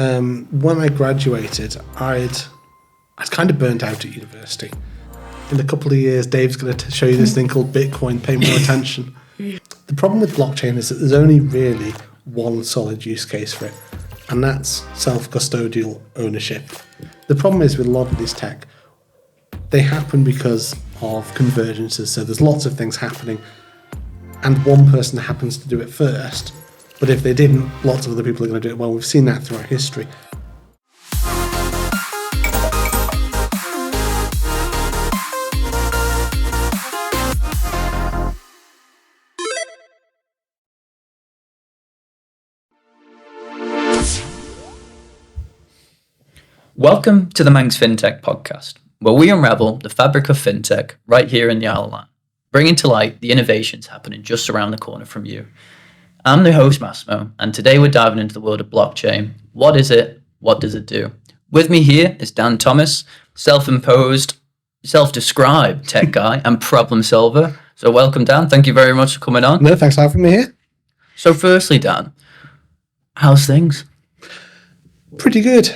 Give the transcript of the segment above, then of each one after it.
When I graduated, I'd kind of burnt out at university. In a couple of years, Dave's going to show you this thing called Bitcoin. Pay more attention. The problem with blockchain is that there's only really one solid use case for it, and that's self-custodial ownership. The problem is with a lot of these tech, they happen because of convergences. So there's lots of things happening, and one person happens to do it first. But if they didn't, lots of other people are going to do it. Well, we've seen that throughout history. Welcome to the Manx Fintech podcast, where we unravel the fabric of fintech right here in the Isle of Man, bringing to light the innovations happening just around the corner from you. I'm the host, Massimo, and today we're diving into the world of blockchain. What is it? What does it do? With me here is Dan Thomas, self-imposed, self-described tech guy and problem solver. So welcome, Dan. Thank you very much for coming on. No, thanks for having me here. So firstly, Dan, how's things? Pretty good.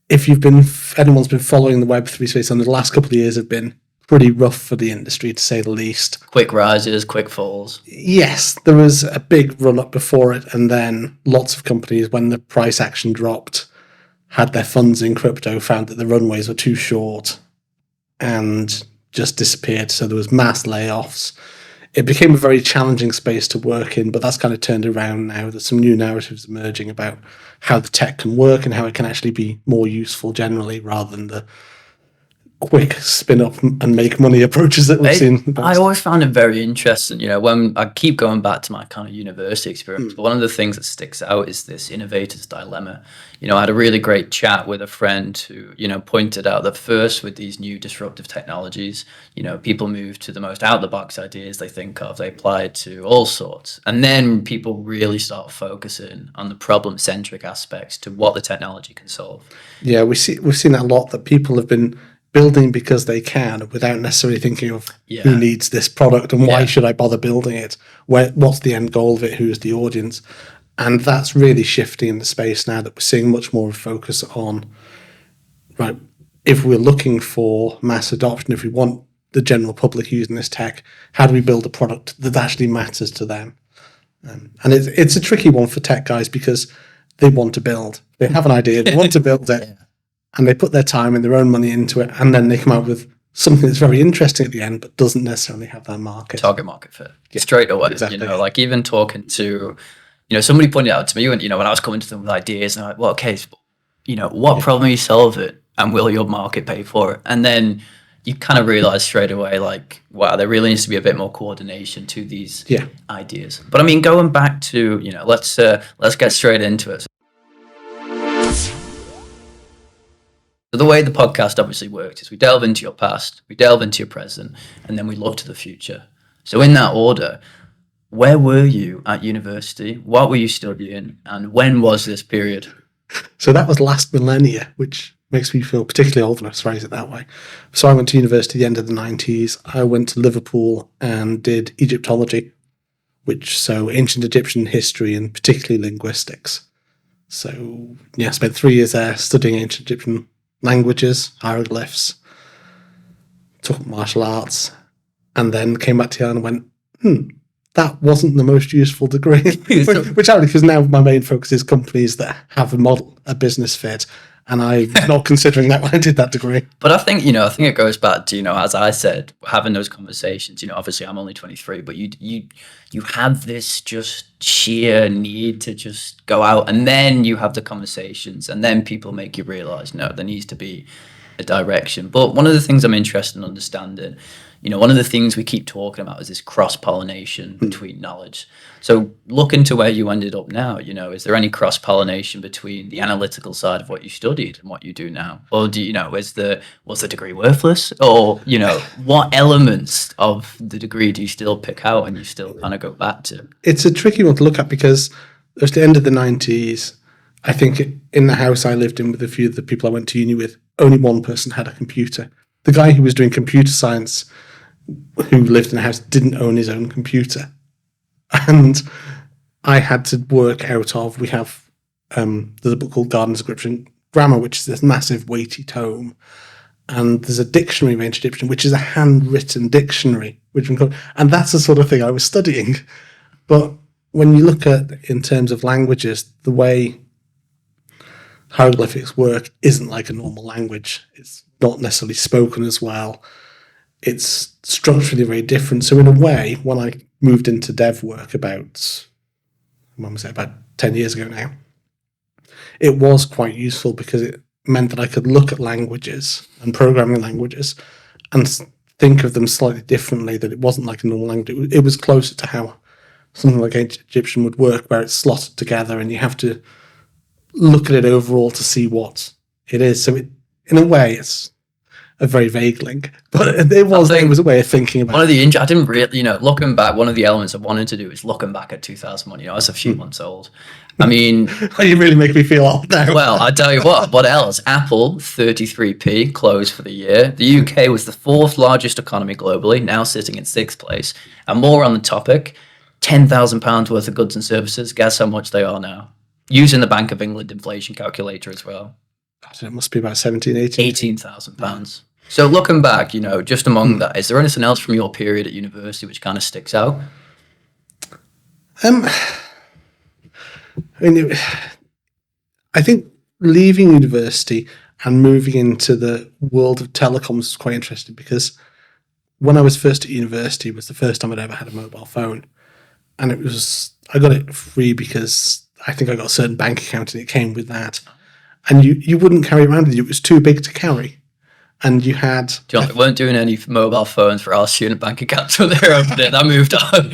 If anyone's been following the Web3 space, and the last couple of years have been pretty rough for the industry, to say the least. Quick rises, quick falls. Yes, there was a big run up before it, and then lots of companies, when the price action dropped, had their funds in crypto, found that the runways were too short, and just disappeared. So there was mass layoffs. It became a very challenging space to work in, but that's kind of turned around now. There's some new narratives emerging about how the tech can work and how it can actually be more useful generally, rather than the quick spin up and make money approaches that we've seen. I always found it very interesting, when I keep going back to my kind of university experience, but one of the things that sticks out is this innovator's dilemma. I had a really great chat with a friend who, pointed out that first with these new disruptive technologies, people move to the most out of the box ideas they think of, they apply it to all sorts. And then people really start focusing on the problem centric aspects to what the technology can solve. Yeah, we've seen that a lot, that people have been building because they can, without necessarily thinking of who needs this product and why should I bother building it? What's the end goal of it? Who's the audience? And that's really shifting in the space now, that we're seeing much more of a focus on, right, if we're looking for mass adoption, if we want the general public using this tech, how do we build a product that actually matters to them? And it's a tricky one for tech guys, because they want to build. They have an idea, they want to build it. And they put their time and their own money into it, and then they come out with something that's very interesting at the end, but doesn't necessarily have that target market fit straight away. Exactly. Like even talking to, somebody pointed out to me when I was coming to them with ideas, and I'm like, well, okay, what problem are you solving, and will your market pay for it? And then you kind of realize straight away, like, wow, there really needs to be a bit more coordination to these ideas. But I mean, going back to, let's get straight into it. So the way the podcast obviously works is we delve into your past, we delve into your present, and then we look to the future. So in that order, where were you at university? What were you studying? And when was this period? So that was last millennia, which makes me feel particularly old when I phrase it that way. So I went to university at the end of the 90s. I went to Liverpool and did egyptology, so ancient Egyptian history and particularly linguistics. So I spent 3 years there studying ancient Egyptian languages, hieroglyphs, took martial arts, and then came back to Ireland and went, that wasn't the most useful degree. which actually, because now my main focus is companies that have a business fit, and I'm not considering that when I did that degree. But I think it goes back to, as I said, having those conversations, obviously I'm only 23, but you have this just sheer need to just go out, and then you have the conversations, and then people make you realize, no, there needs to be a direction. But one of the things I'm interested in understanding, one of the things we keep talking about is this cross-pollination between knowledge. So looking to where you ended up now, is there any cross-pollination between the analytical side of what you studied and what you do now? Or was the degree worthless? Or, what elements of the degree do you still pick out and you still kind of go back to? It's a tricky one to look at, because at the end of the 90s, I think in the house I lived in with a few of the people I went to uni with, only one person had a computer. The guy who was doing computer science, who lived in the house, didn't own his own computer. And I had to work out of, we have there's a book called Garden's Description Grammar, which is this massive weighty tome. And there's a dictionary of ancient Egyptian, which is a handwritten dictionary, and that's the sort of thing I was studying. But when you look at, in terms of languages, the way hieroglyphics work isn't like a normal language. It's not necessarily spoken as well. It's structurally very different. So in a way, when I moved into dev work about 10 years ago now, it was quite useful because it meant that I could look at languages and programming languages and think of them slightly differently, that it wasn't like a normal language. It was closer to how something like ancient Egyptian would work, where it's slotted together and you have to look at it overall to see what it is. So in a way, it's a very vague link, but it was a way of thinking about it. I didn't really, looking back, one of the elements I wanted to do is looking back at 2001. I was a few months old. I mean, you really make me feel old now. Well, I tell you what else? Apple, 33p, closed for the year. The UK was the 4th largest economy globally, now sitting in 6th place. And more on the topic, £10,000 worth of goods and services. Guess how much they are now? Using the Bank of England inflation calculator as well. It must be about 18,000 £18,000. So looking back, just among that, is there anything else from your period at university which kind of sticks out? I think leaving university and moving into the world of telecoms was quite interesting, because when I was first at university, it was the first time I'd ever had a mobile phone. And I got it free because I think I got a certain bank account and it came with that. And you wouldn't carry it around with you. It was too big to carry. And you had... John, we weren't doing any mobile phones for our student bank accounts when they opened it. That moved on.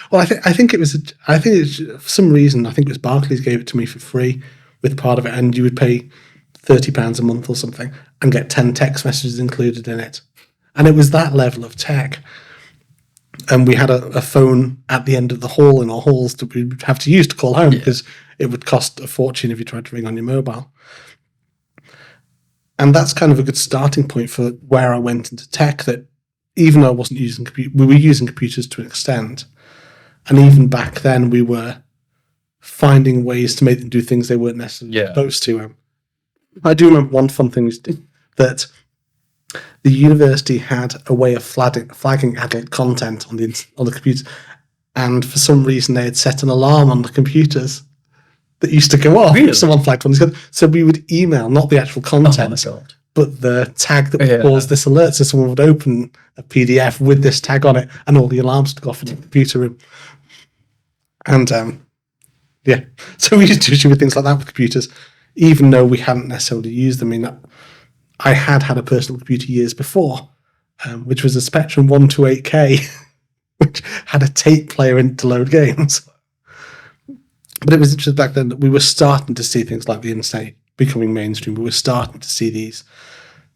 Well, I think it was... for some reason, I think it was Barclays gave it to me for free with part of it, and you would pay £30 a month or something and get 10 text messages included in it. And it was that level of tech. And we had a phone at the end of the hall in our halls that we would have to use to call home, because it would cost a fortune if you tried to ring on your mobile. And that's kind of a good starting point for where I went into tech, that even though I wasn't using we were using computers to an extent. And even back then, we were finding ways to make them do things they weren't necessarily supposed to. I do remember one fun thing was that the university had a way of flagging adult content on the computers. And for some reason, they had set an alarm on the computers that used to go off if someone flagged one. So we would email, not the actual content, but the tag that would cause this alert. So someone would open a PDF with this tag on it, and all the alarms would go off in the computer room. And so we used to do things like that with computers, even though we hadn't necessarily used them. I mean, I had a personal computer years before, which was a Spectrum 128K, which had a tape player in to load games. But it was interesting back then that we were starting to see things like the internet becoming mainstream. We were starting to see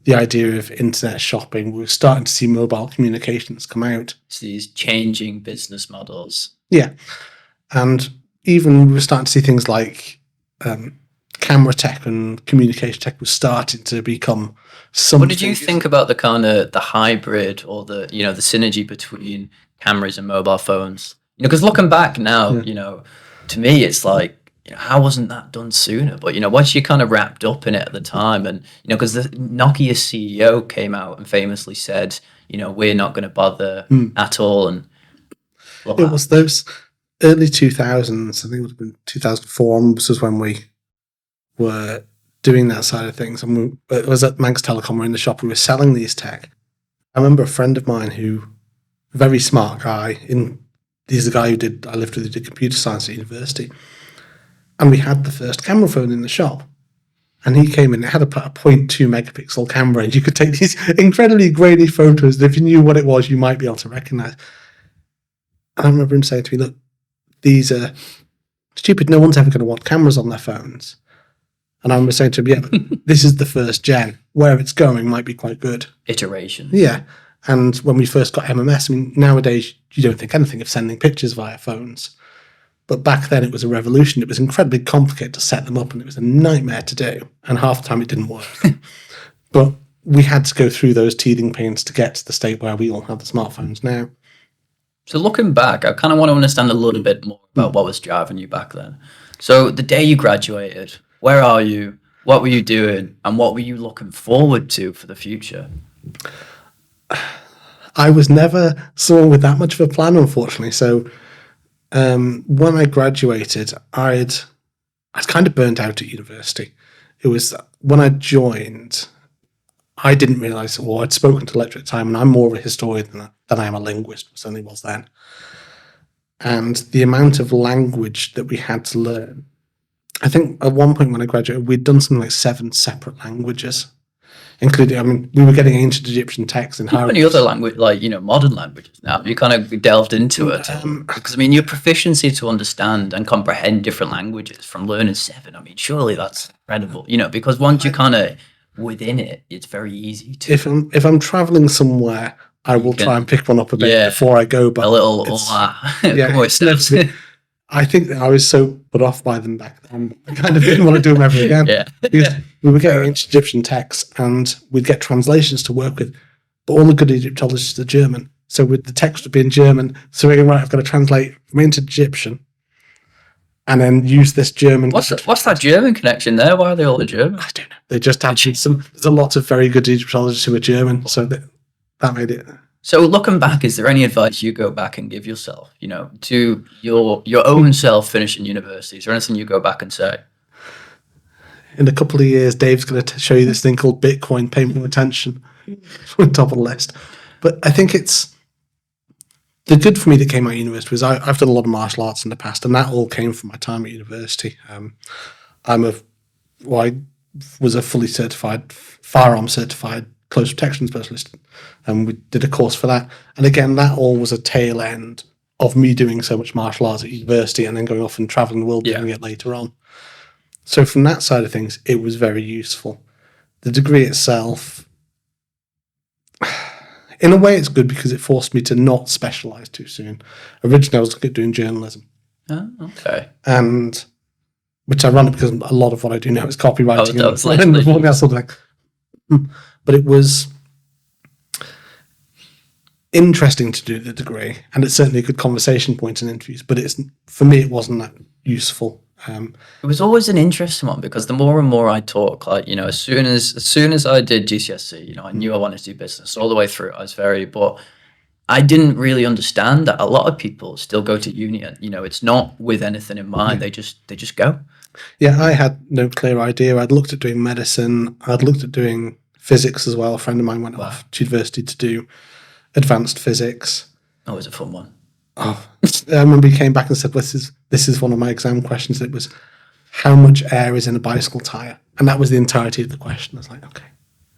the idea of internet shopping. We were starting to see mobile communications come out. So these changing business models. Yeah. And even we were starting to see things like camera tech and communication tech was starting to become something. What did you think about the kind of the hybrid, or the the synergy between cameras and mobile phones? Because looking back now, to me, it's like, how wasn't that done sooner? But, once you kind of wrapped up in it at the time, and, because the Nokia CEO came out and famously said, we're not going to bother at all. And it was those early 2000s, I think it would have been 2004, this was when we were doing that side of things. And it was at Manx Telecom, we're in the shop, we were selling these tech. I remember a friend of mine very smart guy, he's the guy I lived with, who did computer science at university. And we had the first camera phone in the shop. And he came in, it had a 0.2 megapixel camera, and you could take these incredibly grainy photos that if you knew what it was, you might be able to recognize. And I remember him saying to me, look, these are stupid, no one's ever going to want cameras on their phones. And I remember saying to him, but this is the first gen. Where it's going might be quite good. Iteration. Yeah. And when we first got MMS, nowadays you don't think anything of sending pictures via phones. But back then it was a revolution. It was incredibly complicated to set them up, and it was a nightmare to do. And half the time it didn't work. But we had to go through those teething pains to get to the state where we all have the smartphones now. So looking back, I kind of want to understand a little bit more about what was driving you back then. So the day you graduated, where are you? What were you doing? And what were you looking forward to for the future? I was never someone with that much of a plan, unfortunately. So when I graduated, I'd kind of burnt out at university. It was when I joined, I didn't realise, or I'd spoken to a lecturer at the time, and I'm more of a historian than I am a linguist, certainly was then. And the amount of language that we had to learn, I think at one point when I graduated, we'd done something like 7 separate languages, including, I mean, we were getting ancient Egyptian texts in How many other language, like, modern languages now? You kind of delved into it. Because, I mean, your proficiency to understand and comprehend different languages from learning 7, I mean, surely that's incredible, because once you're kind of within it, it's very easy to. If I'm traveling somewhere, I will try and pick one up a bit before I go. But a little, I think that I was so put off by them back then. I kind of didn't want to do them ever again. Because we were getting ancient Egyptian texts and we'd get translations to work with, but all the good Egyptologists are German. So with the text would be in German. So we're going, right, I've got to translate from ancient Egyptian and then use this German. What's that German connection there? Why are they all in German? I don't know. They just had there's a lot of very good Egyptologists who are German. So that made it. So looking back, is there any advice you go back and give yourself, to your own self finishing university? Is there anything you go back and say? In a couple of years, Dave's going to show you this thing called Bitcoin, pay more attention on top of the list. But I think it's the good for me that came out of university was I've done a lot of martial arts in the past, and that all came from my time at university. I was a fully certified, firearm certified close protection specialist, and we did a course for that. And again, that all was a tail end of me doing so much martial arts at university and then going off and traveling the world doing it later on. So from that side of things, it was very useful. The degree itself, in a way, it's good because it forced me to not specialise too soon. Originally, I was looking at doing journalism. Oh, okay. And which is ironic because a lot of what I do now is copywriting. But it was interesting to do the degree, and it's certainly a good conversation point in interviews. But for me, it wasn't that useful. It was always an interesting one because the more and more I talk, like as soon as I did GCSE, I knew I wanted to do business all the way through. But I didn't really understand that a lot of people still go to uni, and it's not with anything in mind. They just go. Yeah, I had no clear idea. I'd looked at doing medicine. I'd looked at doing physics as well. A friend of mine went off to university to do advanced physics. Oh, it was a fun one. Oh, I remember he came back and said, this is one of my exam questions. It was, how much air is in a bicycle tire? And that was the entirety of the question. I was like, okay,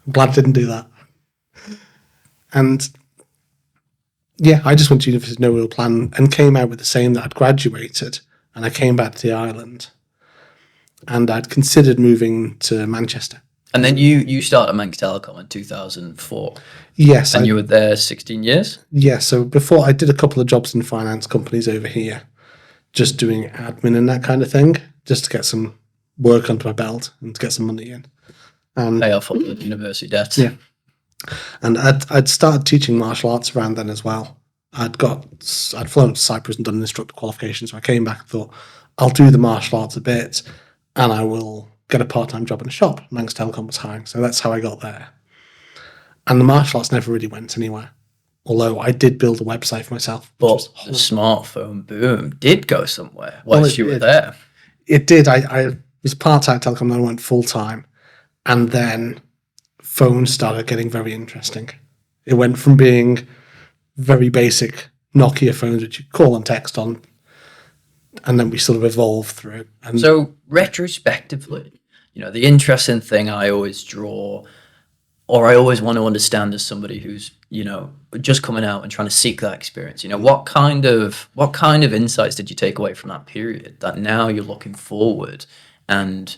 I'm glad I didn't do that. And yeah, I just went to university with no real plan and came out with the same that I'd graduated, and I came back to the island and I'd considered moving to Manchester. And then you started Manx Telecom in 2004. Yes. And you were there 16 years? Yeah, so before I did a couple of jobs in finance companies over here, just doing admin and that kind of thing, just to get some work under my belt and to get some money in. Pay off all the university debts. Yeah. And I'd started teaching martial arts around then as well. I'd flown to Cyprus and done an instructor qualification, so I came back and thought, I'll do the martial arts a bit and I will get a part-time job in a shop. Manx Telecom was hiring, so that's how I got there. And the martial arts never really went anywhere, although I did build a website for myself. But the smartphone boom did go somewhere whilst you were there. It did. I was part-time at Telecom, then I went full-time, and then phones started getting very interesting. It went from being very basic Nokia phones, which you call and text on, and then we sort of evolved through. And so retrospectively, the interesting thing I always draw, or I always want to understand as somebody who's, just coming out and trying to seek that experience, what kind of insights did you take away from that period that now you're looking forward and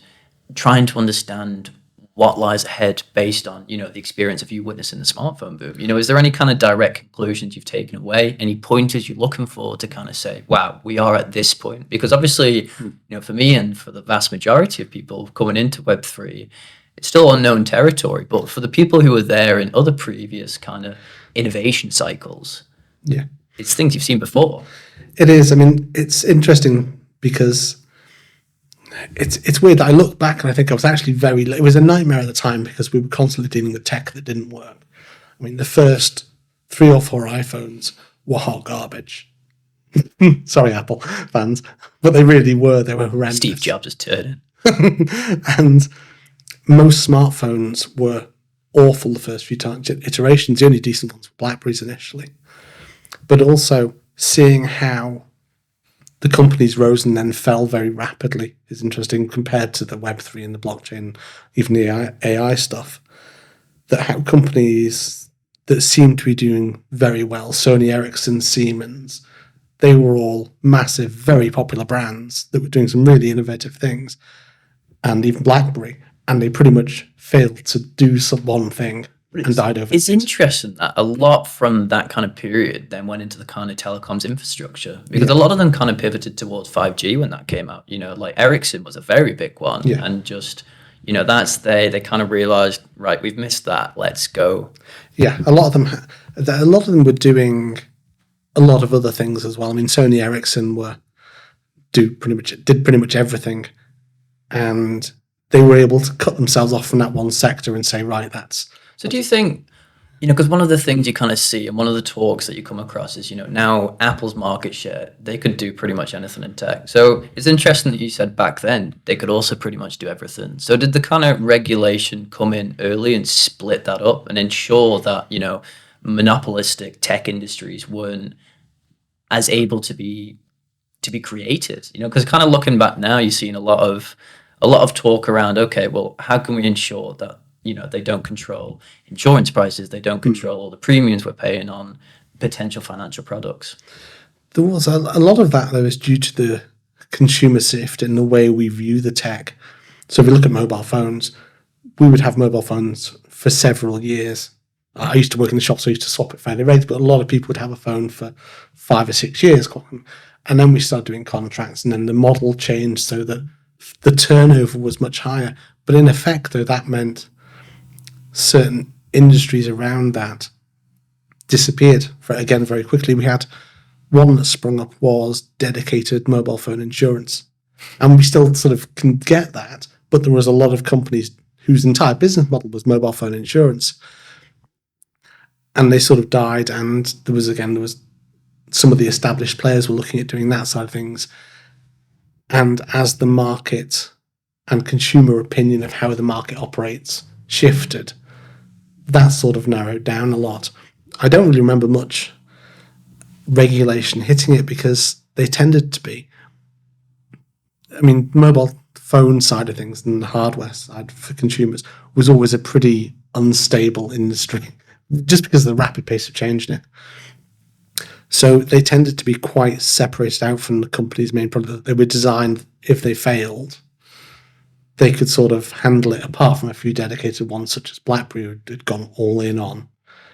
trying to understand what lies ahead based on, the experience of you witnessing the smartphone boom? Is there any kind of direct conclusions you've taken away? Any pointers you're looking for to kind of say, wow, we are at this point? Because obviously, for me and for the vast majority of people coming into Web3, it's still unknown territory. But for the people who were there in other previous kind of innovation cycles, it's things you've seen before. It is. I mean, it's interesting because it's weird. I look back and I think I was actually it was a nightmare at the time because we were constantly dealing with tech that didn't work. I mean, the first 3 or 4 iPhones were hot garbage. Sorry, Apple fans, but they really were. They were horrendous. Steve Jobs is turning. And most smartphones were awful the first few iterations. The only decent ones were BlackBerries initially. But also seeing how the companies rose and then fell very rapidly is interesting compared to the Web3 and the blockchain, even the AI stuff. That how companies that seem to be doing very well, Sony Ericsson, Siemens, they were all massive, very popular brands that were doing some really innovative things, and even BlackBerry, and they pretty much failed to do one thing and died over. It's interesting that a lot from that kind of period then went into the kind of telecoms infrastructure, because a lot of them kind of pivoted towards 5G when that came out. You know, like Ericsson was a very big one, and just, you know, they kind of realized, right, we've missed that, let's go. Yeah, a lot of them were doing a lot of other things as well. I mean, Sony Ericsson did pretty much everything, and they were able to cut themselves off from that one sector and say, right, that's. So do you think, you know, because one of the things you kind of see and one of the talks that you come across is, you know, now Apple's market share, they could do pretty much anything in tech. So it's interesting that you said back then they could also pretty much do everything. So did the kind of regulation come in early and split that up and ensure that, you know, monopolistic tech industries weren't as able to be created? You know, because kind of looking back now, you're seeing a lot of talk around, okay, well, how can we ensure that, you know, they don't control insurance prices, they don't control all the premiums we're paying on potential financial products? There was a lot of that, though, is due to the consumer shift in the way we view the tech. So if we look at mobile phones, we would have mobile phones for several years. I used to work in the shop, so I used to swap it fairly regularly, but a lot of people would have a phone for 5 or 6 years. And then we started doing contracts, and then the model changed so that the turnover was much higher. But in effect, though, that meant certain industries around that disappeared very quickly. We had one that sprung up was dedicated mobile phone insurance, and we still sort of can get that, but there was a lot of companies whose entire business model was mobile phone insurance, and they sort of died. And there was some of the established players were looking at doing that side of things, and as the market and consumer opinion of how the market operates shifted, that sort of narrowed down a lot. I don't really remember much regulation hitting it because they tended to be. I mean, mobile phone side of things and the hardware side for consumers was always a pretty unstable industry just because of the rapid pace of change in it. So they tended to be quite separated out from the company's main product. They were designed, if they failed, they could sort of handle it, apart from a few dedicated ones such as BlackBerry, who had gone all in on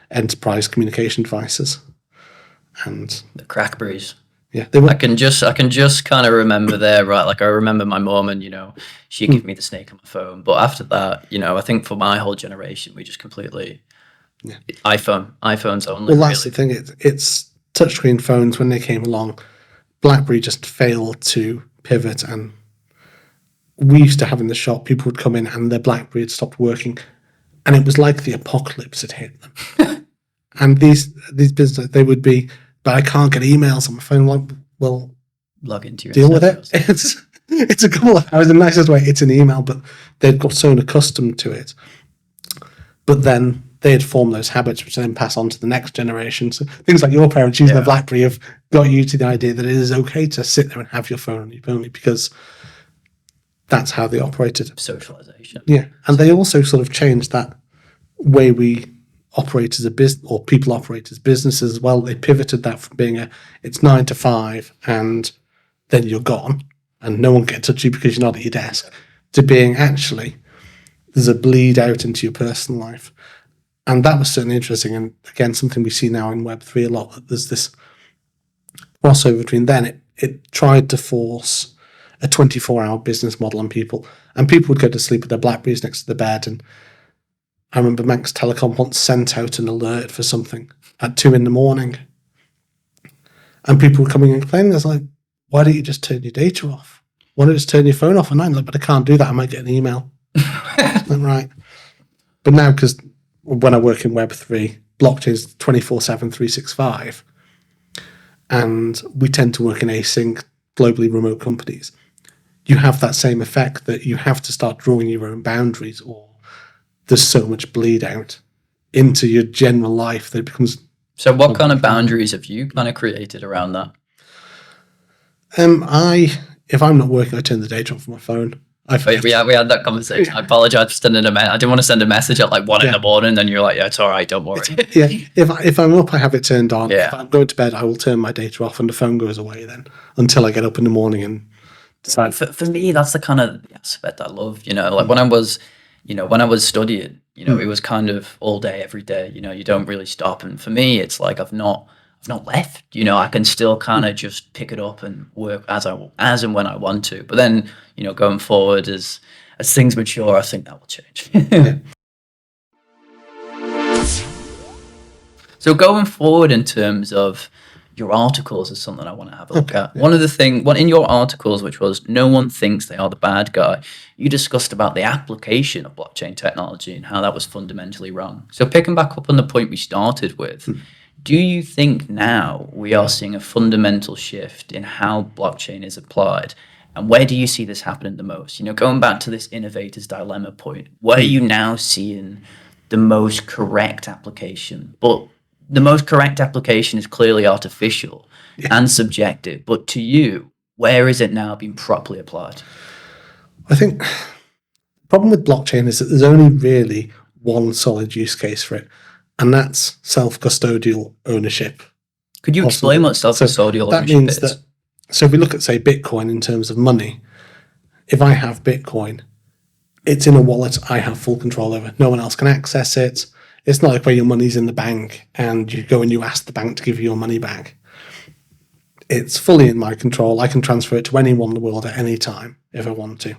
enterprise communication devices. And the Crackberries. Yeah, they were. I can just kind of remember there, right? Like I remember my mom, and, you know, she gave me the snake on my phone. But after that, you know, I think for my whole generation, we just completely iPhones only. Well, that's the thing. It's touchscreen phones, when they came along, BlackBerry just failed to pivot, and we used to have in the shop, people would come in and their BlackBerry had stopped working, and it was like the apocalypse had hit them. And these businesses, they would be, but I can't get emails on my phone. Like, well, log into your deal with it. It's a couple of hours. The nicest way, it's an email, but they'd got so accustomed to it. But then they had formed those habits, which then pass on to the next generation. So things like your parents using the BlackBerry have got you to the idea that it is okay to sit there and have your phone on your phone, because that's how they operated. Socialization. Yeah. And they also sort of changed that way we operate as a business, or people operate as businesses as well. They pivoted that from being it's 9 to 5 and then you're gone and no one can touch you because you're not at your desk, to being actually there's a bleed out into your personal life. And that was certainly interesting. And again, something we see now in Web3 a lot, that there's this crossover between then. It tried to force a 24-hour business model on people, and people would go to sleep with their BlackBerries next to the bed. And I remember Manx Telecom once sent out an alert for something at 2 a.m, and people were coming and complaining. I was like, why don't you just turn your data off? why don't you just turn your phone off at night? Like, but I can't do that. I might get an email. Right. But now, because when I work in Web3, blockchain's 24/7, 365, and we tend to work in async, globally remote companies, you have that same effect that you have to start drawing your own boundaries, or there's so much bleed out into your general life that it becomes... So what kind of boundaries have you kind of created around that? If I'm not working, I turn the data off my phone. We had that conversation. I apologize for sending I didn't want to send a message at like 1 in the morning. Then you're like, yeah, it's all right, don't worry. Yeah, if I'm up, I have it turned on. Yeah. If I'm going to bed, I will turn my data off, and the phone goes away then until I get up in the morning and decide. For me, that's the kind of aspect I love. Like when I was studying, it was kind of all day, every day. You don't really stop. And for me, it's like I've not left. I can still kind of just pick it up and work as and when I want to. But then, going forward as things mature, I think that will change. Yeah. So going forward in terms of your articles is something I want to have a look at. Yeah. One of the things, in your articles, which was no one thinks they are the bad guy, you discussed about the application of blockchain technology and how that was fundamentally wrong. So picking back up on the point we started with, do you think now we are seeing a fundamental shift in how blockchain is applied? And where do you see this happening the most? Going back to this innovator's dilemma point, where are you now seeing the most correct application? But the most correct application is clearly artificial and subjective. But to you, where is it now being properly applied? I think the problem with blockchain is that there's only really one solid use case for it, and that's self-custodial ownership. Could you explain what self-custodial ownership means is? So if we look at, say, Bitcoin in terms of money, if I have Bitcoin, it's in a wallet I have full control over. No one else can access it. It's not like where your money's in the bank and you go and you ask the bank to give you your money back. It's fully in my control. I can transfer it to anyone in the world at any time if I want to.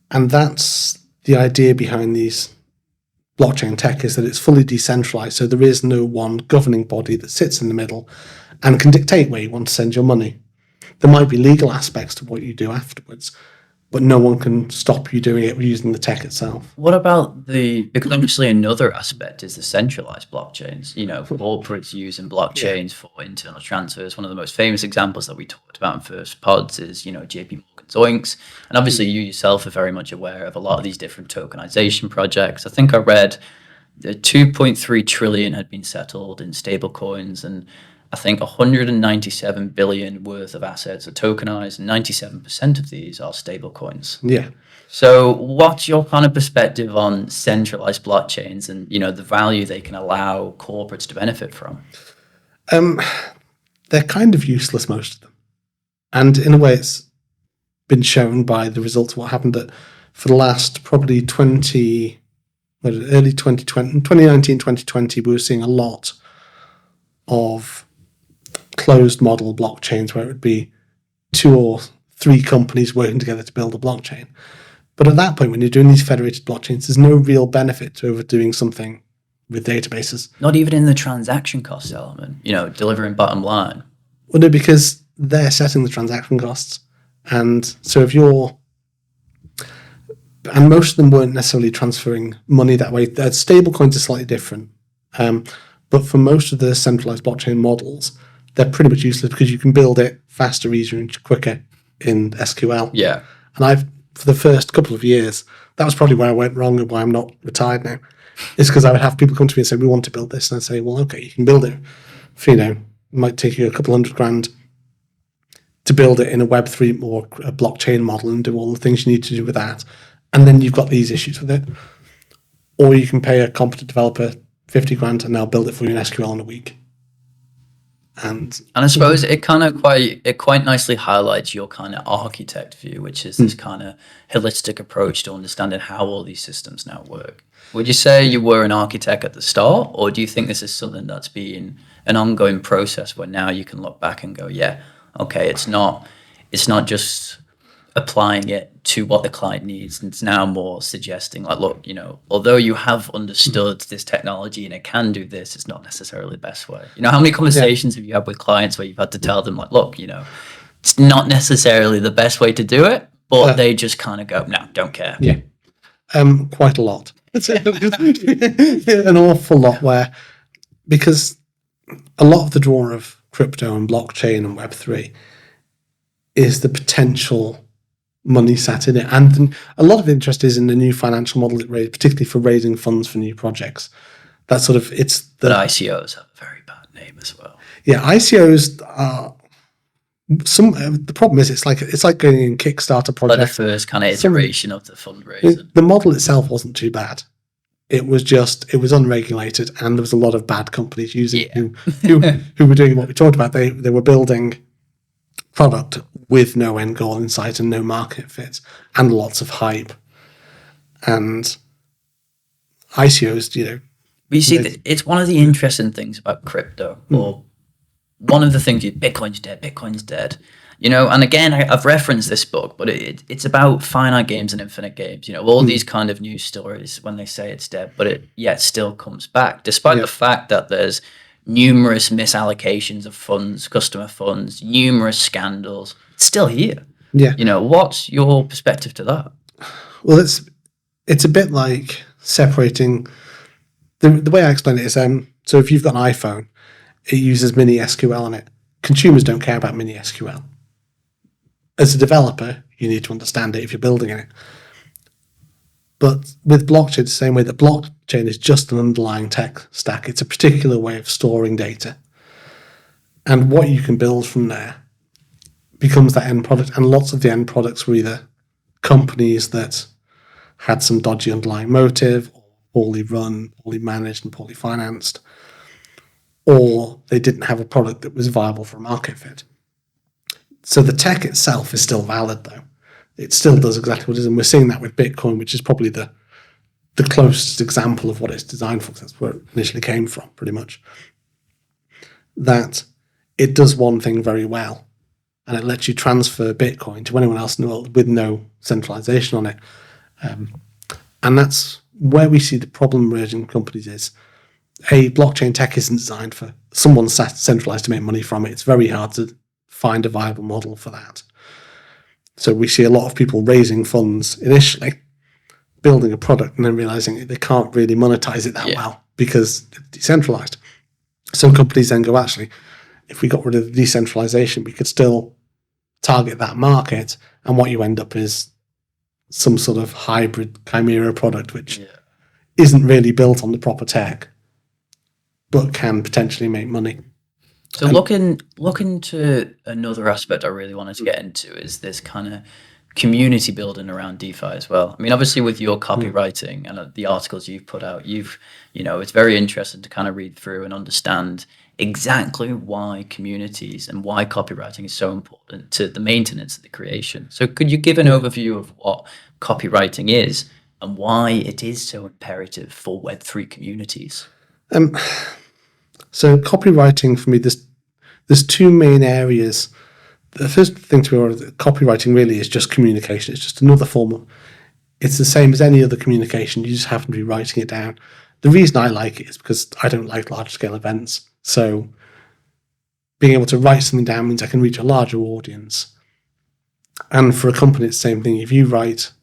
And that's the idea behind these blockchain tech, is that it's fully decentralized. So there is no one governing body that sits in the middle and can dictate where you want to send your money. There might be legal aspects to what you do afterwards, but no one can stop you doing it using the tech itself. What about because obviously another aspect is the centralized blockchains. Corporates using blockchains for internal transfers. One of the most famous examples that we talked about in first pods is, JP Morgan's Zoinks. And obviously you yourself are very much aware of a lot of these different tokenization projects. I think I read that 2.3 trillion had been settled in stable coins, and I think 197 billion worth of assets are tokenized, and 97% of these are stable coins. Yeah. So what's your kind of perspective on centralized blockchains and, the value they can allow corporates to benefit from? They're kind of useless, most of them. And in a way, it's been shown by the results of what happened that for the last probably early 2020, 2019, 2020, we were seeing a lot of closed model blockchains where it would be 2 or 3 companies working together to build a blockchain. But at that point, when you're doing these federated blockchains, there's no real benefit to overdoing something with databases. Not even in the transaction cost element, delivering bottom line. Well, no, because they're setting the transaction costs. And so and most of them weren't necessarily transferring money that way. Stable coins are slightly different. But for most of the centralized blockchain models, they're pretty much useless because you can build it faster, easier, and quicker in SQL. Yeah. And for the first couple of years, that was probably where I went wrong and why I'm not retired now. It's because I would have people come to me and say, we want to build this. And I'd say, well, okay, you can build it. It might take you a couple $100,000 to build it in a Web3 or a blockchain model and do all the things you need to do with that. And then you've got these issues with it. Or you can pay a competent developer $50,000 and they'll build it for you in SQL in a week. And I suppose it quite nicely highlights your kind of architect view, which is this kind of holistic approach to understanding how all these systems now work. Would you say you were an architect at the start, or do you think this is something that's been an ongoing process where now you can look back and go, yeah, okay, it's not just applying it to what the client needs, and it's now more suggesting like, look, although you have understood this technology and it can do this, it's not necessarily the best way. How many conversations have you had with clients where you've had to tell them like, look, It's not necessarily the best way to do it, but they just kind of go, no, don't care. Yeah. Quite a lot. An awful lot where, because a lot of the draw of crypto and blockchain and Web3 is the potential money sat in it. And a lot of interest is in the new financial model it raised, particularly for raising funds for new projects. That sort of, But ICOs have a very bad name as well. Yeah, ICOs are the problem is it's like going in Kickstarter project. Like the first kind of iteration of the fundraising. The model itself wasn't too bad. It was unregulated, and there was a lot of bad companies using it who were doing what we talked about. They were building product with no end goal in sight and no market fit and lots of hype. And ICOs, But you see, it's one of the interesting things about crypto, or one of the things, Bitcoin's dead. And again, I've referenced this book, but it's about finite games and infinite games. All these kind of news stories when they say it's dead, but it still comes back, despite the fact that there's numerous misallocations of funds, customer funds, numerous scandals. It's still here. Yeah. What's your perspective to that? Well, it's a bit like separating. The way I explain it is, so if you've got an iPhone, it uses mini SQL on it. Consumers don't care about mini SQL. As a developer, you need to understand it if you're building in it. But with blockchain, it's the same way that blockchain is just an underlying tech stack. It's a particular way of storing data. And what you can build from there becomes that end product. And lots of the end products were either companies that had some dodgy underlying motive, or poorly run, poorly managed, and poorly financed, or they didn't have a product that was viable for a market fit. So the tech itself is still valid, though. It still does exactly what it is, and we're seeing that with Bitcoin, which is probably the closest example of what it's designed for. That's where it initially came from, pretty much. That it does one thing very well, and it lets you transfer Bitcoin to anyone else in the world with no centralization on it. And that's where we see the problem emerging companies is, blockchain tech isn't designed for someone centralized to make money from it. It's very hard to find a viable model for that. So we see a lot of people raising funds initially, building a product, and then realizing they can't really monetize it that well because it's decentralized. Some companies then go, actually, if we got rid of the decentralization, we could still target that market. And what you end up is some sort of hybrid chimera product, which isn't really built on the proper tech, but can potentially make money. So looking to another aspect I really wanted to get into is this kind of community building around DeFi as well. I mean, obviously with your copywriting and the articles you've put out, it's very interesting to kind of read through and understand exactly why communities and why copywriting is so important to the maintenance of the creation. So could you give an overview of what copywriting is and why it is so imperative for Web3 communities? So copywriting for me, there's two main areas. The first thing to be aware of, copywriting really is just communication. It's just another form of, it's the same as any other communication. You just happen to be writing it down. The reason I like it is because I don't like large scale events. So being able to write something down means I can reach a larger audience. And for a company, it's the same thing. If you write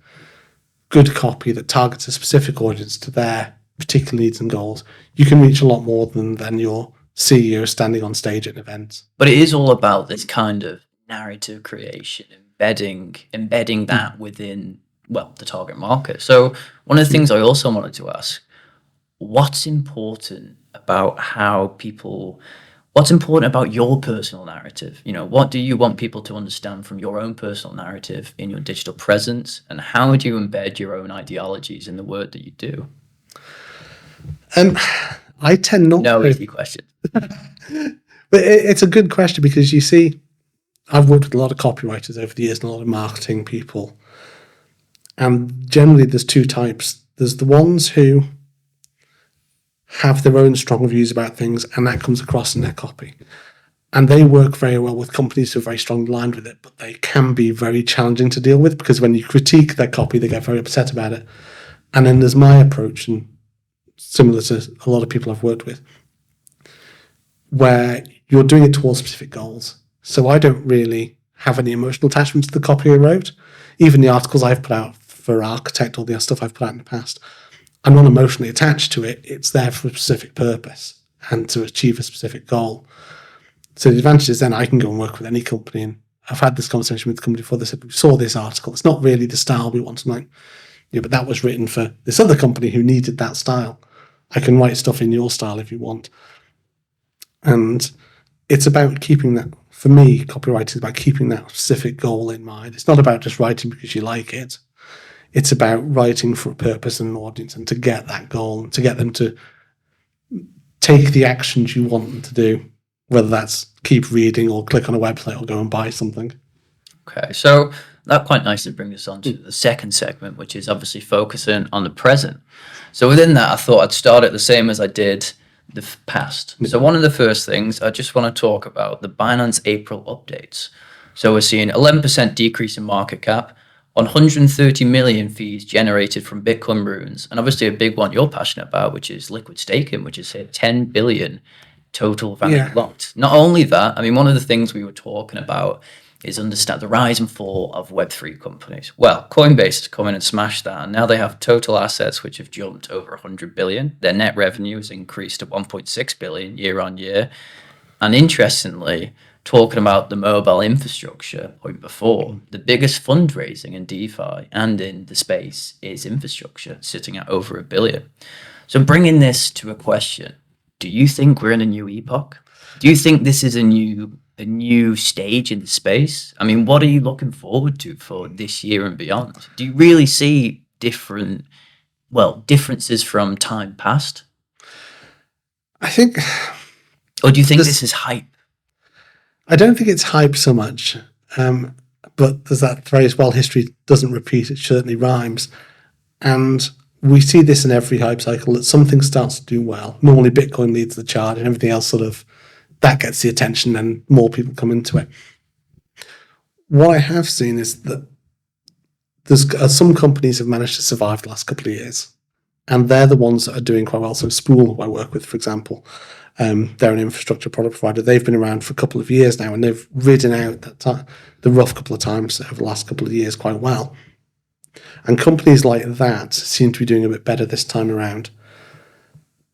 good copy that targets a specific audience to their particular needs and goals, you can reach a lot more than your CEO standing on stage at events. But it is all about this kind of narrative creation, embedding that within, the target market. So one of the things I also wanted to ask, what's important about your personal narrative? What do you want people to understand from your own personal narrative in your digital presence, and how do you embed your own ideologies in the work that you do? I tend not. No easy question. But it's a good question because you see, I've worked with a lot of copywriters over the years and a lot of marketing people. And generally there's two types. There's the ones who have their own strong views about things, and that comes across in their copy. And they work very well with companies who are very strongly aligned with it, but they can be very challenging to deal with because when you critique their copy, they get very upset about it. And then there's my approach, and similar to a lot of people I've worked with, where you're doing it towards specific goals. So I don't really have any emotional attachment to the copy I wrote. Even the articles I've put out for Architect or the stuff I've put out in the past, I'm not emotionally attached to it. It's there for a specific purpose and to achieve a specific goal. So the advantage is then I can go and work with any company. And I've had this conversation with the company before. They said, we saw this article. It's not really the style we want. I'm like, yeah, but that was written for this other company who needed that style. I can write stuff in your style if you want. And it's about keeping that, for me, copywriting is about keeping that specific goal in mind. It's not about just writing because you like it. It's about writing for a purpose and an audience, and to get that goal and to get them to take the actions you want them to do, whether that's keep reading or click on a website or go and buy something. Okay, so that quite nicely brings us on to the second segment, which is obviously focusing on the present. So within that, I thought I'd start it the same as I did the past. So one of the first things I just want to talk about, the Binance April updates. So we're seeing 11% decrease in market cap, 130 million fees generated from Bitcoin runes, and obviously a big one you're passionate about, which is liquid staking, which is hit 10 billion total value locked. Not only that, I mean, one of the things we were talking about is understand the rise and fall of Web3 companies. Well, Coinbase has come in and smashed that, and now they have total assets which have jumped over 100 billion. Their net revenue has increased to 1.6 billion year on year. And interestingly, talking about the mobile infrastructure point before, the biggest fundraising in DeFi and in the space is infrastructure, sitting at over $1 billion. So bringing this to a question, do you think we're in a new epoch? Do you think this is a new stage in the space? I mean, what are you looking forward to for this year and beyond? Do you really see differences from time past? I think... Or do you think this is hype? I don't think it's hype so much, but there's that phrase, while history doesn't repeat, it certainly rhymes. And we see this in every hype cycle, that something starts to do well. Normally Bitcoin leads the charge and everything else that gets the attention and more people come into it. What I have seen is that there's some companies have managed to survive the last couple of years, and they're the ones that are doing quite well. So Spool, who I work with, for example, they're an infrastructure product provider. They've been around for a couple of years now, and they've ridden out the rough couple of times over the last couple of years quite well. And companies like that seem to be doing a bit better this time around.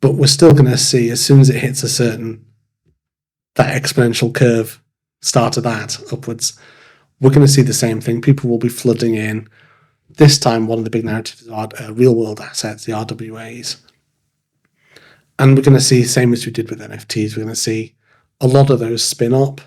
But we're still going to see, as soon as it hits that exponential curve, start of that upwards, we're going to see the same thing. People will be flooding in. This time, one of the big narratives are real world assets, the RWAs. And we're going to see, same as we did with NFTs, we're going to see a lot of those spin up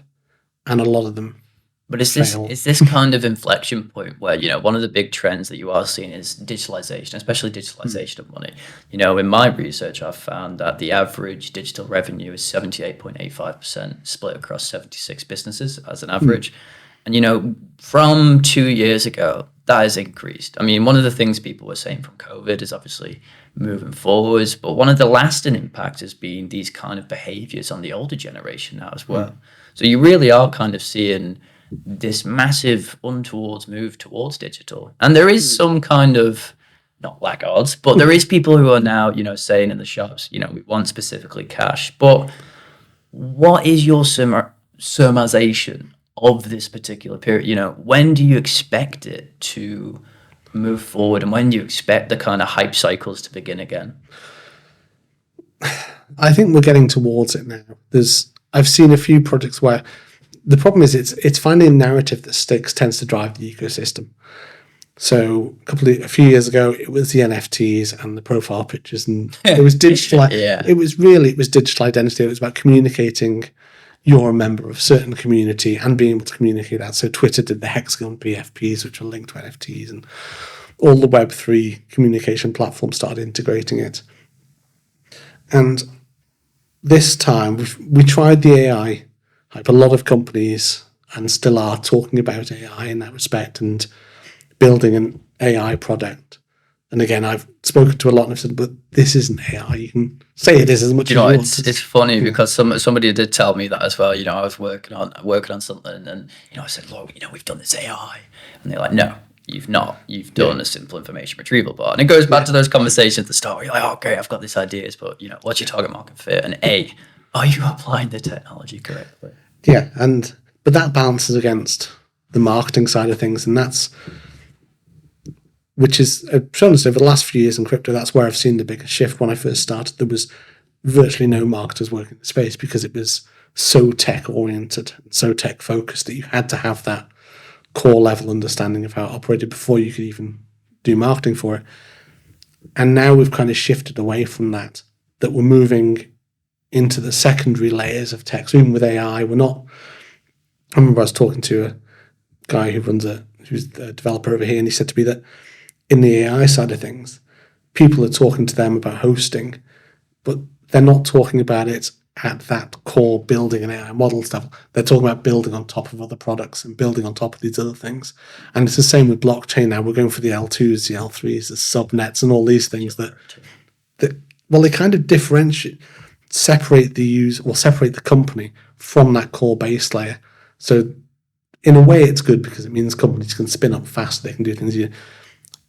and a lot of them But is this kind of inflection point where, one of the big trends that you are seeing is digitalization, especially digitalization of money? In my research, I've found that the average digital revenue is 78.85% split across 76 businesses as an average. And, from 2 years ago, that has increased. I mean, one of the things people were saying from COVID is obviously moving forwards, but one of the lasting impacts has been these kind of behaviors on the older generation now as well. So you really are kind of seeing this massive untoward move towards digital. And there is some kind of, not laggards, but there is people who are now, saying in the shops, we want specifically cash. But what is your surmisation of this particular period? When do you expect it to move forward, and when do you expect the kind of hype cycles to begin again? I think we're getting towards it now. I've seen a few projects where the problem is it's finding a narrative that sticks tends to drive the ecosystem. So a few years ago, it was the NFTs and the profile pictures, and it was digital. It was digital identity. It was about communicating you're a member of a certain community and being able to communicate that. So Twitter did the Hexagon PFPs, which are linked to NFTs, and all the Web3 communication platforms started integrating it. And this time, we tried the AI hype. A lot of companies, and still are, talking about AI in that respect and building an AI product. And again, I've spoken to a lot and I've said, but this isn't AI. You can say it is as much as you want. It's funny because somebody did tell me that as well. I was working on something, and I said, look, we've done this AI, and they're like, no, you've not. You've done a simple information retrieval bot. And it goes back to those conversations at the start where you're like, okay, I've got these ideas, but what's your target market fit? And are you applying the technology correctly? Yeah, but that balances against the marketing side of things, and which is, to be honest, over the last few years in crypto, that's where I've seen the biggest shift. When I first started, there was virtually no marketers working in the space because it was so tech oriented, so tech focused that you had to have that core level understanding of how it operated before you could even do marketing for it. And now we've kind of shifted away from that we're moving into the secondary layers of tech. So even with AI, I remember I was talking to a guy who's a developer over here, and he said to me that in the AI side of things, people are talking to them about hosting, but they're not talking about it at that core building an AI model stuff. They're talking about building on top of other products and building on top of these other things. And it's the same with blockchain now. We're going for the L2s, the L3s, the subnets, and all these things that they kind of separate the company from that core base layer. So in a way, it's good because it means companies can spin up fast. They can do things.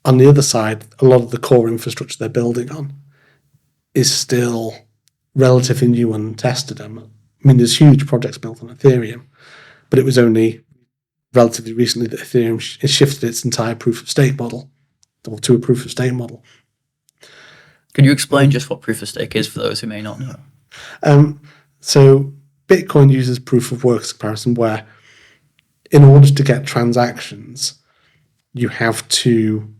On the other side, a lot of the core infrastructure they're building on is still relatively new and untested. I mean, there's huge projects built on Ethereum, but it was only relatively recently that Ethereum shifted its entire proof of stake model to a proof of stake model. Could you explain just what proof of stake is for those who may not know? So Bitcoin uses proof of work comparison, where in order to get transactions, you have to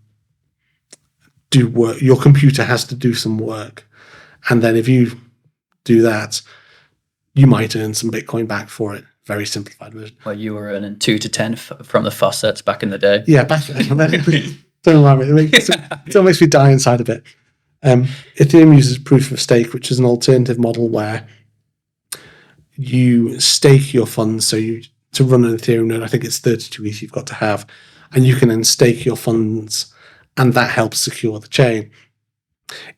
do work. Your computer has to do some work. And then if you do that, you might earn some Bitcoin back for it. Very simplified version. Well, you were earning 2 to 10 from the faucets back in the day. Yeah, back then. Don't worry, it makes me die inside a bit. Ethereum uses proof of stake, which is an alternative model where you stake your funds. So to run an Ethereum node, I think it's 32 ETH you've got to have, and you can then stake your funds, and that helps secure the chain.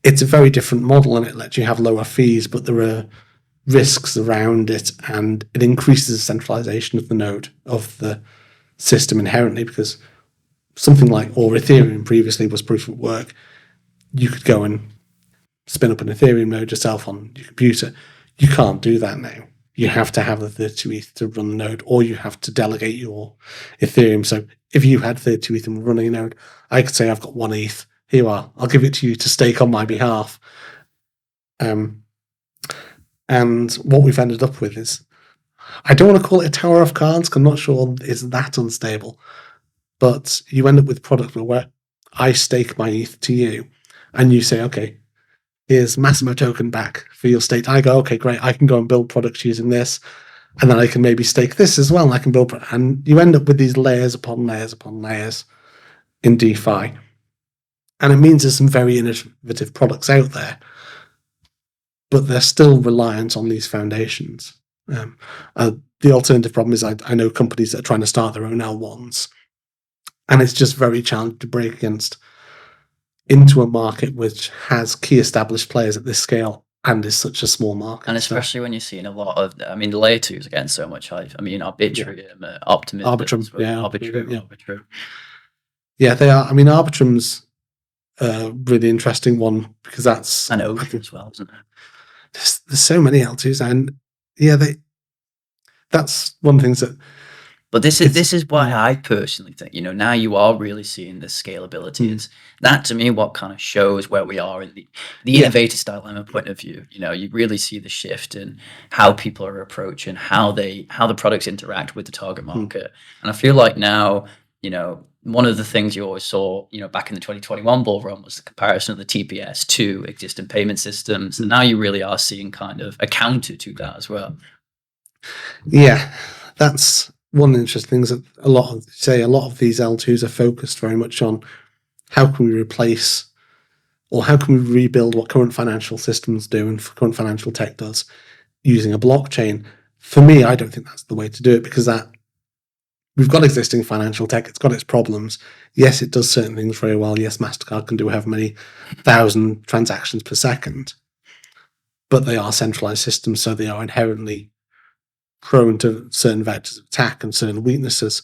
It's a very different model, and it lets you have lower fees, but there are risks around it, and it increases the centralization of the node, of the system inherently, because something like, or Ethereum previously was proof of work. You could go and spin up an Ethereum node yourself on your computer. You can't do that now. You have to have the 32 ETH to run the node, or you have to delegate your Ethereum. So if you had 32 ETH and were running a node, I could say, I've got 1 ETH. Here you are. I'll give it to you to stake on my behalf. And what we've ended up with is, I don't want to call it a tower of cards, because I'm not sure it's that unstable. But you end up with a product where I stake my ETH to you, and you say, okay, here's Massimo token back for your stake. I go, okay, great. I can go and build products using this. And then I can maybe stake this as well. And I can build, and you end up with these layers upon layers upon layers in DeFi. And it means there's some very innovative products out there, but they're still reliant on these foundations. The alternative problem is I know companies that are trying to start their own L1s, and it's just very challenging to break into a market which has key established players at this scale and is such a small market. And especially when you're seeing a lot of, I mean, the layer 2s are getting so much hype. I mean, Arbitrum, Optimism. Arbitrum. Yeah, they are. I mean, Arbitrum's a really interesting one, because that's... And Ocean as well, isn't it? There's so many L2s, and yeah, that's one of the things that... But this is why I personally think, now you are really seeing the scalability. It's that, to me, what kind of shows where we are in the innovator dilemma point of view. You really see the shift in how people are approaching, how the products interact with the target market. And I feel like now, one of the things you always saw, back in the 2021 bull run was the comparison of the TPS to existing payment systems. And now you really are seeing kind of a counter to that as well. Yeah, that's one interesting thing, is that a lot of these L2s are focused very much on how can we replace, or how can we rebuild what current financial systems do and current financial tech does using a blockchain. For me, I don't think that's the way to do it, because we've got existing financial tech. It's got its problems. Yes, it does certain things very well. Yes, MasterCard can do however many 1,000 transactions per second, but they are centralized systems, so they are inherently prone to certain vectors of attack and certain weaknesses.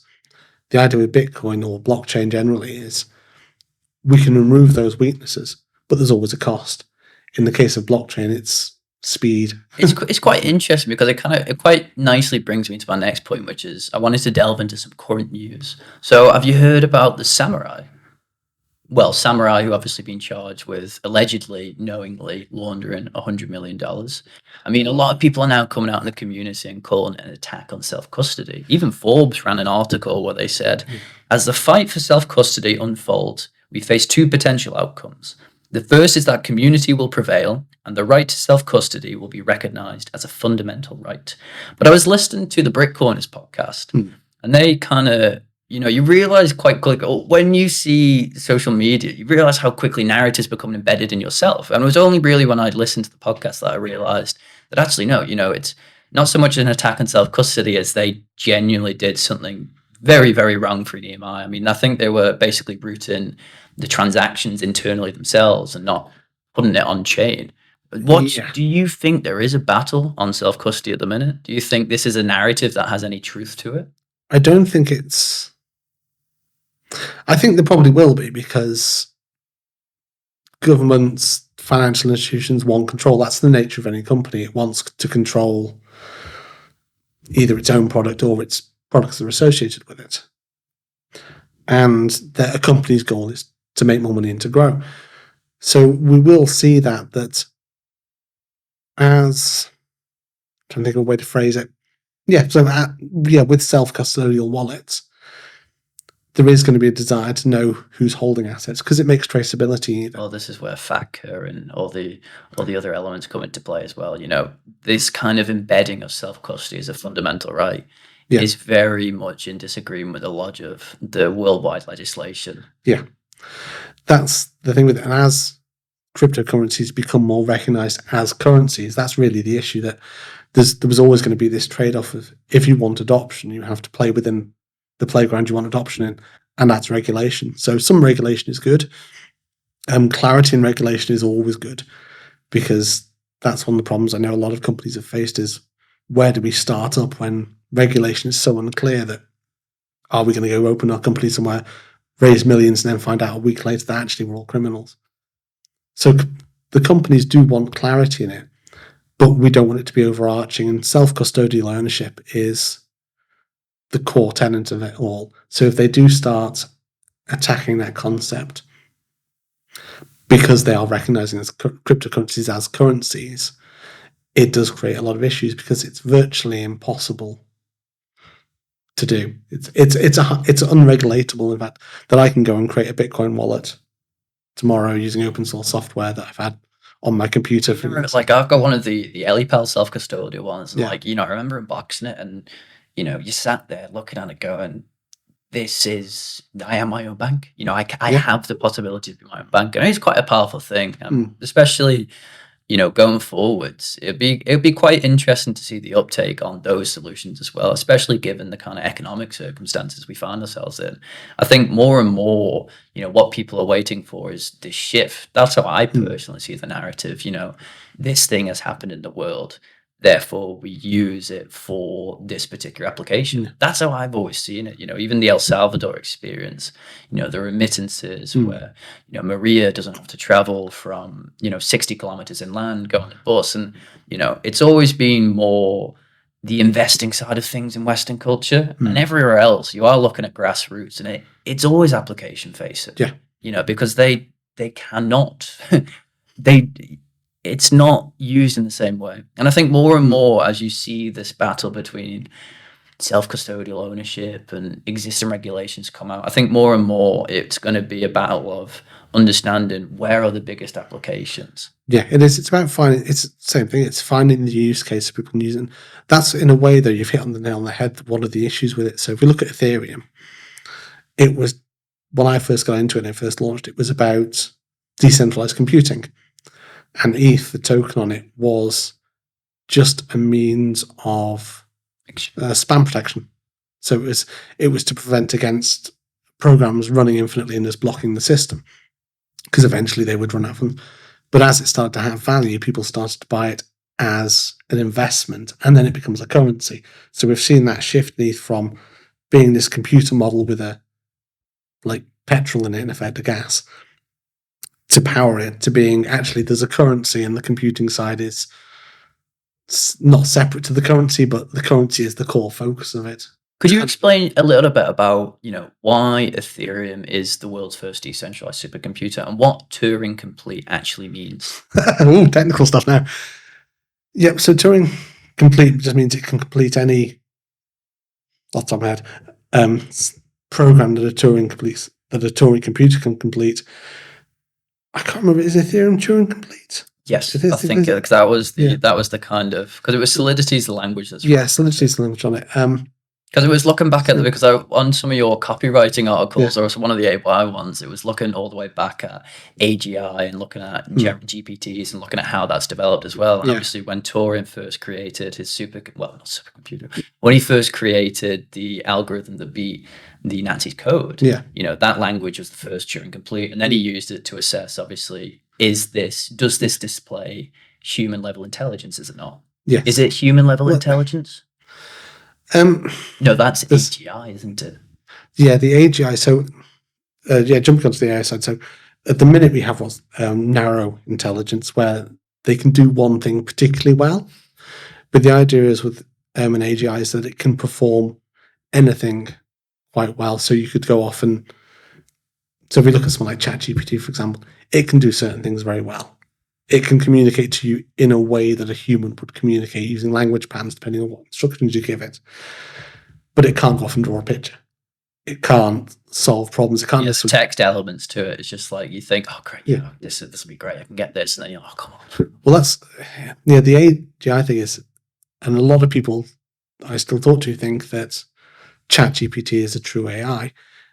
The idea with Bitcoin or blockchain generally is we can remove those weaknesses, but there's always a cost. In the case of blockchain, it's speed. It's quite interesting because it quite nicely brings me to my next point, which is I wanted to delve into some current news. So have you heard about the samurai? Well, samurai who obviously been charged with allegedly, knowingly laundering $100 million. I mean, a lot of people are now coming out in the community and calling it an attack on self-custody. Even Forbes ran an article where they said, as the fight for self-custody unfolds, we face two potential outcomes. The first is that community will prevail and the right to self-custody will be recognized as a fundamental right. But I was listening to the Brick Corners podcast and they kind of, you realize quite quickly when you see social media, you realize how quickly narratives become embedded in yourself. And it was only really when I'd listened to the podcast that I realized that actually, no, it's not so much an attack on self-custody as they genuinely did something very, very wrong for EMI. I mean, I think they were basically routing the transactions internally themselves and not putting it on chain. Do you think there is a battle on self-custody at the minute? Do you think this is a narrative that has any truth to it? I don't think I think there probably will be, because governments, financial institutions want control. That's the nature of any company. It wants to control either its own product or its products that are associated with it. And a company's goal is to make more money and to grow. So we will see that as, I'm trying to think of a way to phrase it. With self-custodial wallets, there is going to be a desire to know who's holding assets because it makes traceability. Well, this is where FATCA and all the other elements come into play as well. This kind of embedding of self-custody as a fundamental right is very much in disagreement with a lot of the worldwide legislation. Yeah, that's the thing with it. And as cryptocurrencies become more recognized as currencies, that's really the issue, that there was always going to be this trade-off of, if you want adoption, you have to play within the playground you want adoption in, and that's regulation. So some regulation is good. Clarity in regulation is always good, because that's one of the problems I know a lot of companies have faced is, where do we start up when regulation is so unclear that, are we going to go open our company somewhere, raise millions, and then find out a week later that actually we're all criminals? So the companies do want clarity in it, but we don't want it to be overarching, and self-custodial ownership is the core tenet of it all. So if they do start attacking that concept because they are recognizing cryptocurrencies as currencies, it does create a lot of issues, because it's virtually impossible to do. It's unregulatable, in fact, that I can go and create a Bitcoin wallet tomorrow using open source software that I've had on my computer. Like, I've got one of the EliPal self-custodial ones, and I remember unboxing it, and you sat there looking at it going, I am my own bank. I have the possibility to be my own bank. And it's quite a powerful thing, especially, going forwards. It'd be quite interesting to see the uptake on those solutions as well, especially given the kind of economic circumstances we find ourselves in. I think more and more, what people are waiting for is this shift. That's how I personally see the narrative. This thing has happened in the world, therefore we use it for this particular application. That's how I've always seen it. Even the El Salvador experience, the remittances where, Maria doesn't have to travel from, 60 kilometers inland, go on the bus. And, it's always been more the investing side of things in Western culture, and everywhere else you are looking at grassroots, and it's always application facing, because they cannot, it's not used in the same way. And I think more and more, as you see this battle between self-custodial ownership and existing regulations come out, I think more and more it's going to be a battle of understanding where are the biggest applications. Yeah, it is. It's about finding, it's the same thing. It's finding the use case that people can use. And that's, in a way, though, you've hit on the nail on the head, one of the issues with it. So if we look at Ethereum, it was, when I first got into it and it first launched, it was about decentralized computing. And ETH, the token on it, was just a means of spam protection. So it was to prevent against programs running infinitely and just blocking the system, because eventually they would run out of them. But as it started to have value, people started to buy it as an investment, and then it becomes a currency. So we've seen that shift in ETH from being this computer model with like petrol in it, in effect, a gas, to power it, to being actually there's a currency, and the computing side is not separate to the currency, but the currency is the core focus of it. Could you explain a little bit about, why Ethereum is the world's first decentralized supercomputer and what Turing complete actually means? Ooh, technical stuff now. Yep. So Turing complete just means it can complete any, off the top of my head, program that a Turing computer can complete. I can't remember. Is Ethereum Turing complete? Yes, I think because that was the kind of, because it was Solidity's the language that's Solidity's the language on it. Because it was looking back at because on some of your copywriting articles or one of the AY ones, it was looking all the way back at AGI and looking at GPTs and looking at how that's developed as well. And obviously, when Turing first created his not supercomputer, when he first created the algorithm that beat the Nazi code, that language was the first Turing complete, and then he used it to assess. Obviously, does this display human level intelligence? Is it not? Yes. Is it human level intelligence? No, that's AGI, isn't it? Yeah, the AGI. So, jumping onto the AI side. So, at the minute we have what's narrow intelligence, where they can do one thing particularly well. But the idea is with an AGI is that it can perform anything quite well. So you could go off and, so if we look at someone like ChatGPT, for example, it can do certain things very well. It can communicate to you in a way that a human would communicate using language patterns, depending on what instructions you give it. But it can't go off and draw a picture. It can't solve problems. It can't. There's text elements to it. It's just like you think, oh great, this will be great. I can get this, and then you're like, oh come on. Well, that's the AGI thing is, and a lot of people I still talk to think that ChatGPT is a true AI.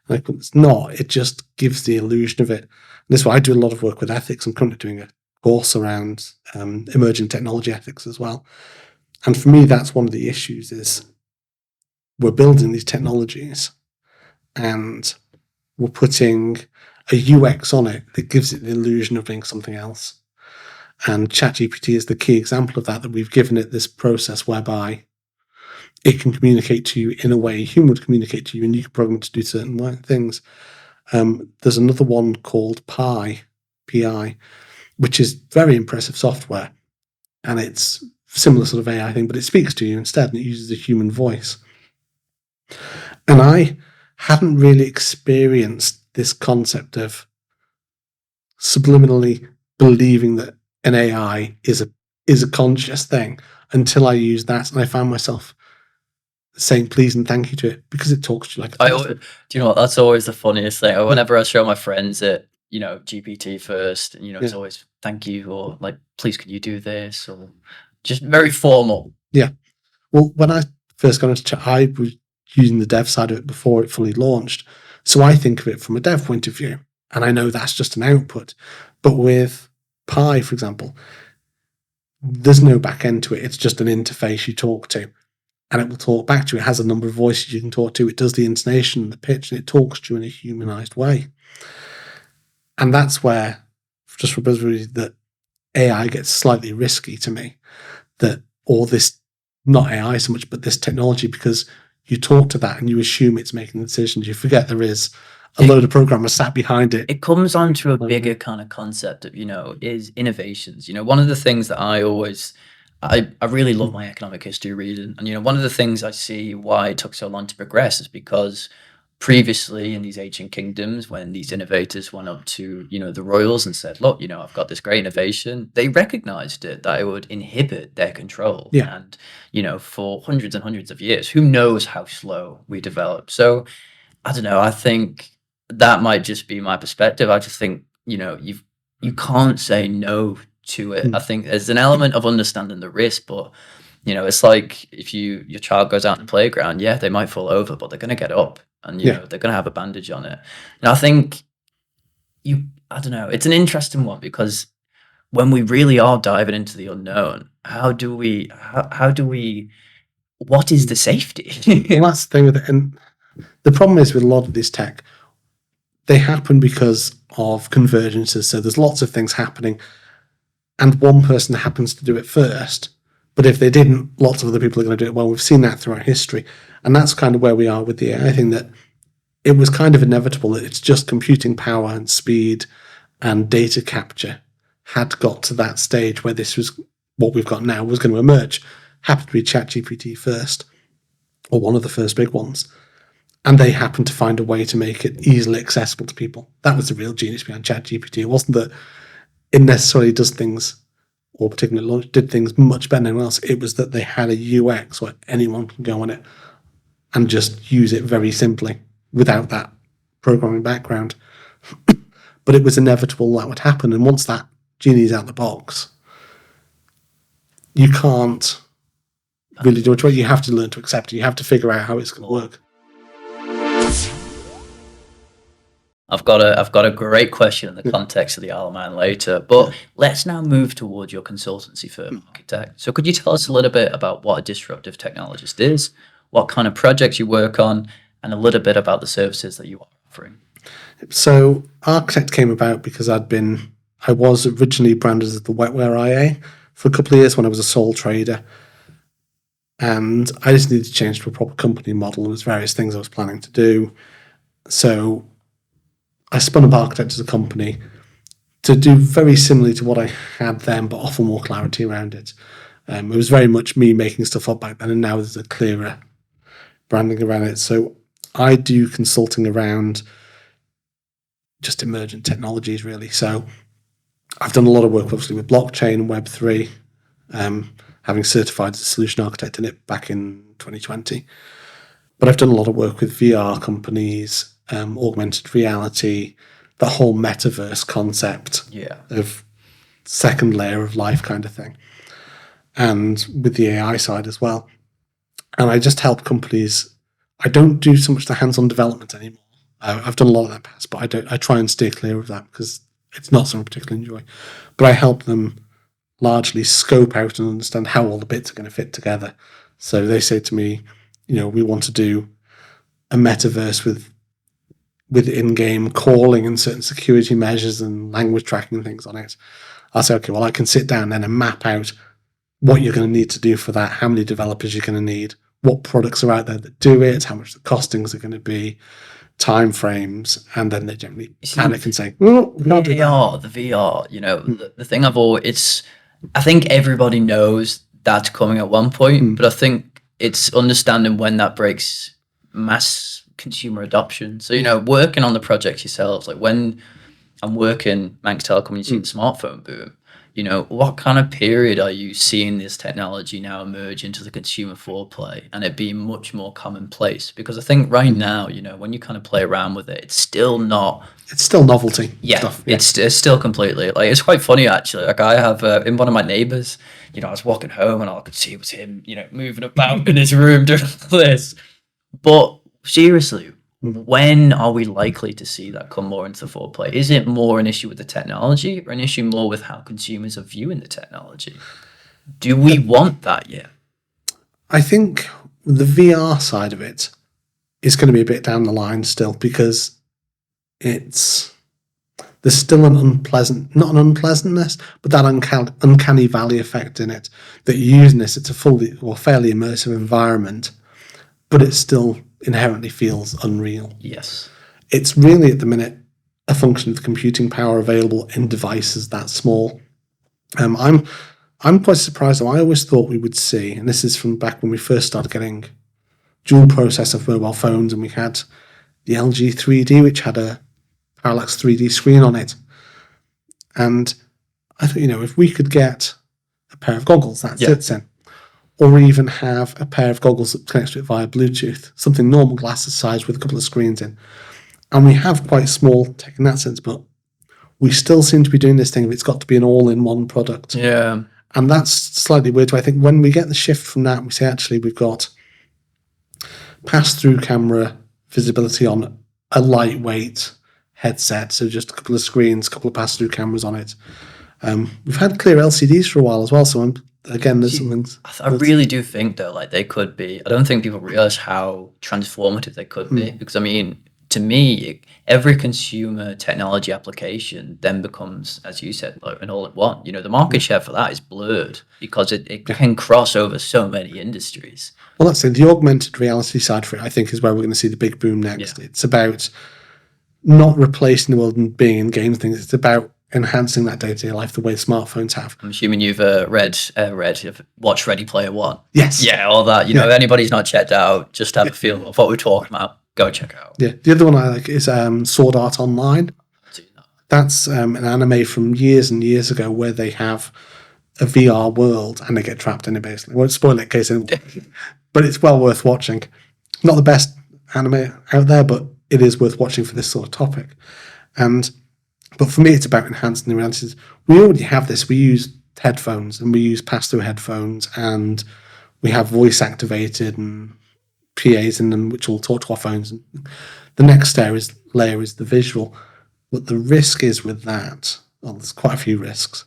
Like it's not. It just gives the illusion of it. And this is why I do a lot of work with ethics. I'm currently doing a course around emerging technology ethics as well. And for me, that's one of the issues is we're building these technologies and we're putting a UX on it that gives it the illusion of being something else. And ChatGPT is the key example of that we've given it this process whereby it can communicate to you in a way a human would communicate to you, and you can program it to do certain things. There's another one called Pi, which is very impressive software, and it's similar sort of AI thing, but it speaks to you instead, and it uses a human voice. And I hadn't really experienced this concept of subliminally believing that an AI is a conscious thing until I used that, and I found myself saying please and thank you to it because it talks to you like a person. Do you know what? That's always the funniest thing. Whenever I show my friends it, GPT first, and it's always thank you or like please can you do this, or just very formal. Yeah. Well, when I first got into chat, I was using the dev side of it before it fully launched. So I think of it from a dev point of view, and I know that's just an output. But with Pi, for example, there's no back end to it. It's just an interface you talk to, and it will talk back to you. It has a number of voices you can talk to. It does the intonation and the pitch, and it talks to you in a humanized way. And that's where, just for that AI gets slightly risky to me, or this, not AI so much, but this technology, because you talk to that and you assume it's making the decisions. You forget there is a load of programmers sat behind it. It comes on to a bigger kind of concept of, is innovations. One of the things that I really love my economic history reading. And, one of the things I see why it took so long to progress is because previously in these ancient kingdoms, when these innovators went up to, the royals and said, look, I've got this great innovation, they recognized that it would inhibit their control. Yeah. And, for hundreds and hundreds of years, who knows how slow we develop. So I don't know. I think that might just be my perspective. I just think, you can't say no to it. I think there's an element of understanding the risk, but it's like if your child goes out in the playground, they might fall over, but they're going to get up, and they're going to have a bandage on it. And I think I don't know, it's an interesting one, because when we really are diving into the unknown, what is the safety? Well, that's the thing with it. And the problem is with a lot of this tech, they happen because of convergences. So there's lots of things happening, and one person happens to do it first. But if they didn't, lots of other people are going to do it well. We've seen that throughout history. And that's kind of where we are with the AI thing, that it was kind of inevitable that it's just computing power and speed and data capture had got to that stage where this was what we've got now was going to emerge. Happened to be ChatGPT first, or one of the first big ones. And they happened to find a way to make it easily accessible to people. That was the real genius behind ChatGPT. It wasn't that it necessarily does things, or particularly did things much better than anyone else. It was that they had a UX where anyone can go on it and just use it very simply without that programming background. But it was inevitable that would happen. And once that genie's out of the box, you can't really do it. You have to learn to accept it. You have to figure out how it's going to work. I've got a great question in the context of the Isle of Man later, but let's now move towards your consultancy firm, Architect. So could you tell us a little bit about what a disruptive technologist is, what kind of projects you work on, and a little bit about the services that you are offering? So Architect came about because I was originally branded as the wetware IA for a couple of years when I was a sole trader. And I just needed to change to a proper company model. There was various things I was planning to do. So I spun up Architect as a company to do very similarly to what I had then, but offer more clarity around it. It was very much me making stuff up back then, and now there's a clearer branding around it. So I do consulting around just emergent technologies, really. So I've done a lot of work, obviously, with blockchain and Web3, having certified as a solution architect in it back in 2020. But I've done a lot of work with VR companies, augmented reality, the whole metaverse concept of second layer of life kind of thing, and with the AI side as well. And I just help companies. I don't do so much the hands-on development anymore. I've done a lot of that in the past, but I try and steer clear of that because it's not something I particularly enjoy. But I help them largely scope out and understand how all the bits are going to fit together. So they say to me, we want to do a metaverse with in-game calling and certain security measures and language tracking and things on it. I'll say, okay, well, I can sit down then and map out what you're going to need to do for that, how many developers you're going to need, what products are out there that do it, how much the costings are going to be, time frames, and then they generally panic and say, well, we can't do that. The VR, the thing I think everybody knows that's coming at one point, but I think it's understanding when that breaks mass consumer adoption. So, working on the projects yourselves, like when I'm working Manx Telecom, you see the smartphone boom, what kind of period are you seeing this technology now emerge into the consumer foreplay and it being much more commonplace? Because I think right now, when you kind of play around with it, it's still novelty. Stuff. It's still completely, like, it's quite funny actually. Like I have in one of my neighbors, I was walking home and all I could see was him, moving about in his room doing this. But seriously, when are we likely to see that come more into the foreplay? Is it more an issue with the technology or an issue more with how consumers are viewing the technology? Do we want that yet? I think the VR side of it is going to be a bit down the line still, because there's still not an unpleasantness, but that uncanny valley effect in it, that you're using this, it's a fairly immersive environment, but it still inherently feels unreal. Yes. It's really at the minute a function of the computing power available in devices that small. I'm quite surprised though. I always thought we would see, and this is from back when we first started getting dual processor mobile phones, and we had the LG 3D, which had a parallax 3D screen on it. And I thought, if we could get a pair of goggles that sits in, or even have a pair of goggles that connects to it via Bluetooth, something normal glasses size with a couple of screens in. And we have quite small tech in that sense, but we still seem to be doing this thing of it's got to be an all-in-one product. Yeah. And that's slightly weird. I think when we get the shift from that, we say, actually, we've got pass-through camera visibility on a lightweight headset, so just a couple of screens, a couple of pass-through cameras on it. We've had clear LCDs for a while as well, so there's something. I really do think though, like they could be. I don't think people realize how transformative they could be, because to me, every consumer technology application then becomes, as you said, like an all-in-one. The market share for that is blurred because it can cross over so many industries. Well, that's it. The augmented reality side for it, I think, is where we're going to see the big boom next. Yeah. It's about not replacing the world and being in games things. It's about enhancing that day-to-day life the way smartphones have. I'm assuming you've watched Ready Player One. Yes. Yeah, all that. You know, if anybody's not checked out, just have a feel of what we're talking about. Go check it out. Yeah. The other one I like is Sword Art Online. That's an anime from years and years ago where they have a VR world and they get trapped in it, basically. I won't spoil it in case anyone, but it's well worth watching. Not the best anime out there, but it is worth watching for this sort of topic. But for me, it's about enhancing the realities. We already have this. We use headphones and we use pass-through headphones and we have voice activated and PAs in them which will talk to our phones. And the next layer is the visual. But the risk is with that, well, there's quite a few risks,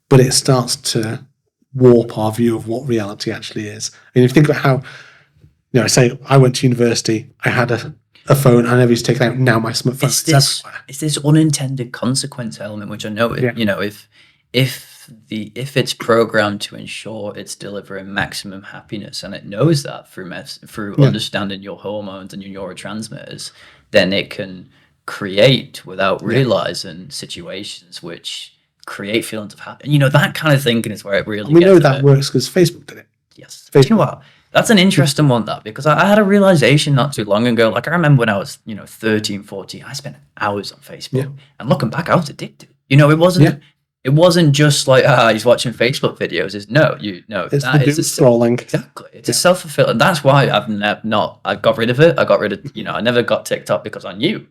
but it starts to warp our view of what reality actually is. And if you think about how, say I went to university, I had a phone, I never used to take it out. Now my smartphone is everywhere. It's this unintended consequence element, which I know, if it's programmed to ensure it's delivering maximum happiness, and it knows that through understanding your hormones and your neurotransmitters, then it can create without realizing situations which create feelings of happiness. That kind of thinking is where it really. We know that works because Facebook did it. Yes. Do you know what? That's an interesting one, because I had a realization not too long ago. Like I remember when I was 13, 14, I spent hours on Facebook, and looking back, I was addicted. It wasn't just like he's watching Facebook videos. It's scrolling. Exactly. It's a self-fulfilling. That's why I got rid of it. I got rid of I never got TikTok because I knew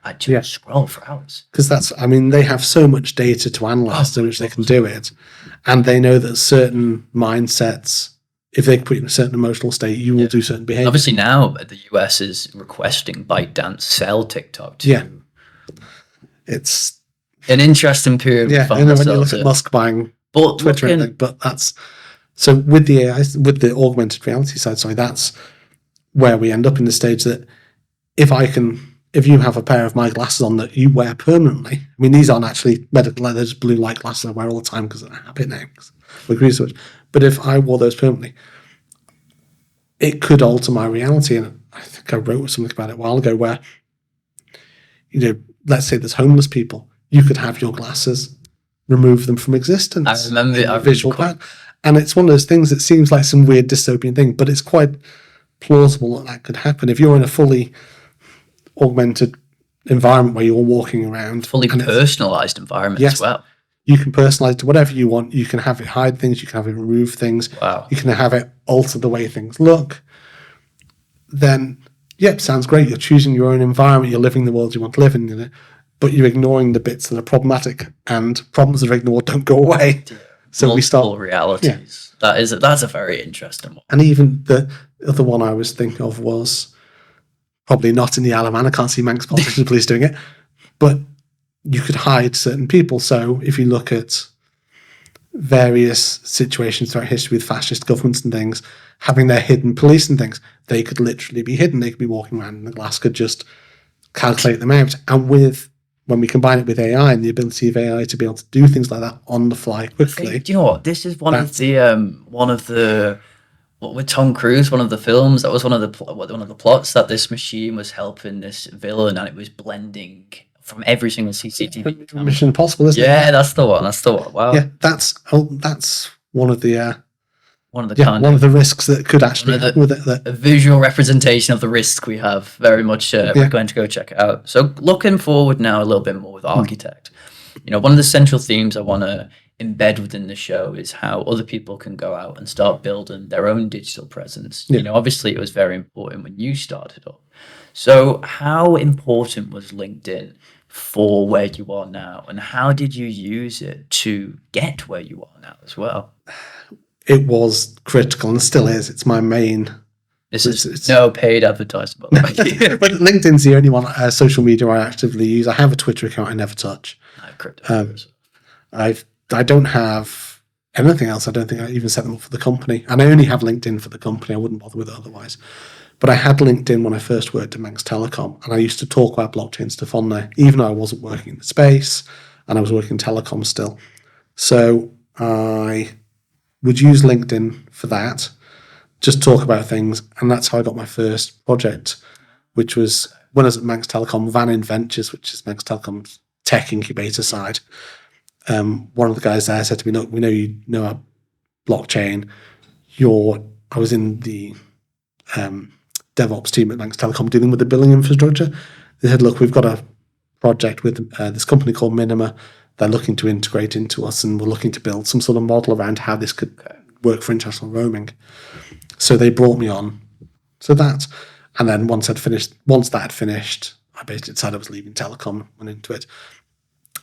I just scroll for hours. Because they have so much data to analyze so much they can do it. And they know that certain mindsets, if they put you in a certain emotional state, you will do certain behavior. Obviously now the US is requesting ByteDance sell TikTok too. Yeah. It's an interesting period. Yeah, I know when you look at Musk buying Twitter and everything, but that's so with the AI, with the augmented reality side, that's where we end up in the stage that if you have a pair of my glasses on that you wear permanently, I mean, these aren't actually medical, they're just blue light glasses I wear all the time because I'm a habit now, because we agree so much. But if I wore those permanently, it could alter my reality. And I think I wrote something about it a while ago where, let's say there's homeless people, you could have your glasses, remove them from existence. I remember a visual plan. And it's one of those things that seems like some weird dystopian thing, but it's quite plausible that could happen. If you're in a fully augmented environment where you're walking around, fully personalized environment as well, you can personalize to whatever you want. You can have it hide things, you can have it remove things. Wow. You can have it alter the way things look. Then sounds great. You're choosing your own environment, you're living the world you want to live in, but you're ignoring the bits that are problematic, and problems that are ignored don't go away. So multiple we start realities. That's a very interesting one. And even the other one I was thinking of was probably not in the Isle of Man. I can't see Manx politicians police doing it, but you could hide certain people. So if you look at various situations throughout history with fascist governments and things, having their hidden police and things, they could literally be hidden. They could be walking around and the glass could just calculate them out. And when we combine it with AI and the ability of AI to be able to do things like that on the fly quickly. Do you know what? This is one of the with Tom Cruise, one of the films, that was one of the plots, that this machine was helping this villain and it was blending from every single CCTV camera. Mission Impossible, isn't it? Yeah, that's the one. Wow. Yeah, that's one of the one of the risks that could actually happen with it. A visual representation of the risk we have. Very much we're going to go check it out. So looking forward now a little bit more with Architect. One of the central themes I want to embed within the show is how other people can go out and start building their own digital presence. Obviously it was very important when you started up. So how important was LinkedIn for where you are now, and how did you use it to get where you are now as well? It was critical and still is. It's my main. It's no paid advertisement. But LinkedIn's the only one social media I actively use. I have a Twitter account I never touch. I don't have anything else. I don't think I even set them up for the company. And I only have LinkedIn for the company. I wouldn't bother with it otherwise. But I had LinkedIn when I first worked at Manx Telecom, and I used to talk about blockchain stuff on there, even though I wasn't working in the space and I was working in telecom still. So I would use LinkedIn for that, just talk about things. And that's how I got my first project, which was when I was at Manx Telecom, Van In Ventures, which is Manx Telecom's tech incubator side. One of the guys there said to me, "Look, we know you know our blockchain. I was in the DevOps team at Manx Telecom dealing with the billing infrastructure. They said, look, we've got a project with this company called Minima. They're looking to integrate into us, and we're looking to build some sort of model around how this could work for international roaming." So they brought me on. So that, and then once that had finished, I basically decided I was leaving telecom, went into it,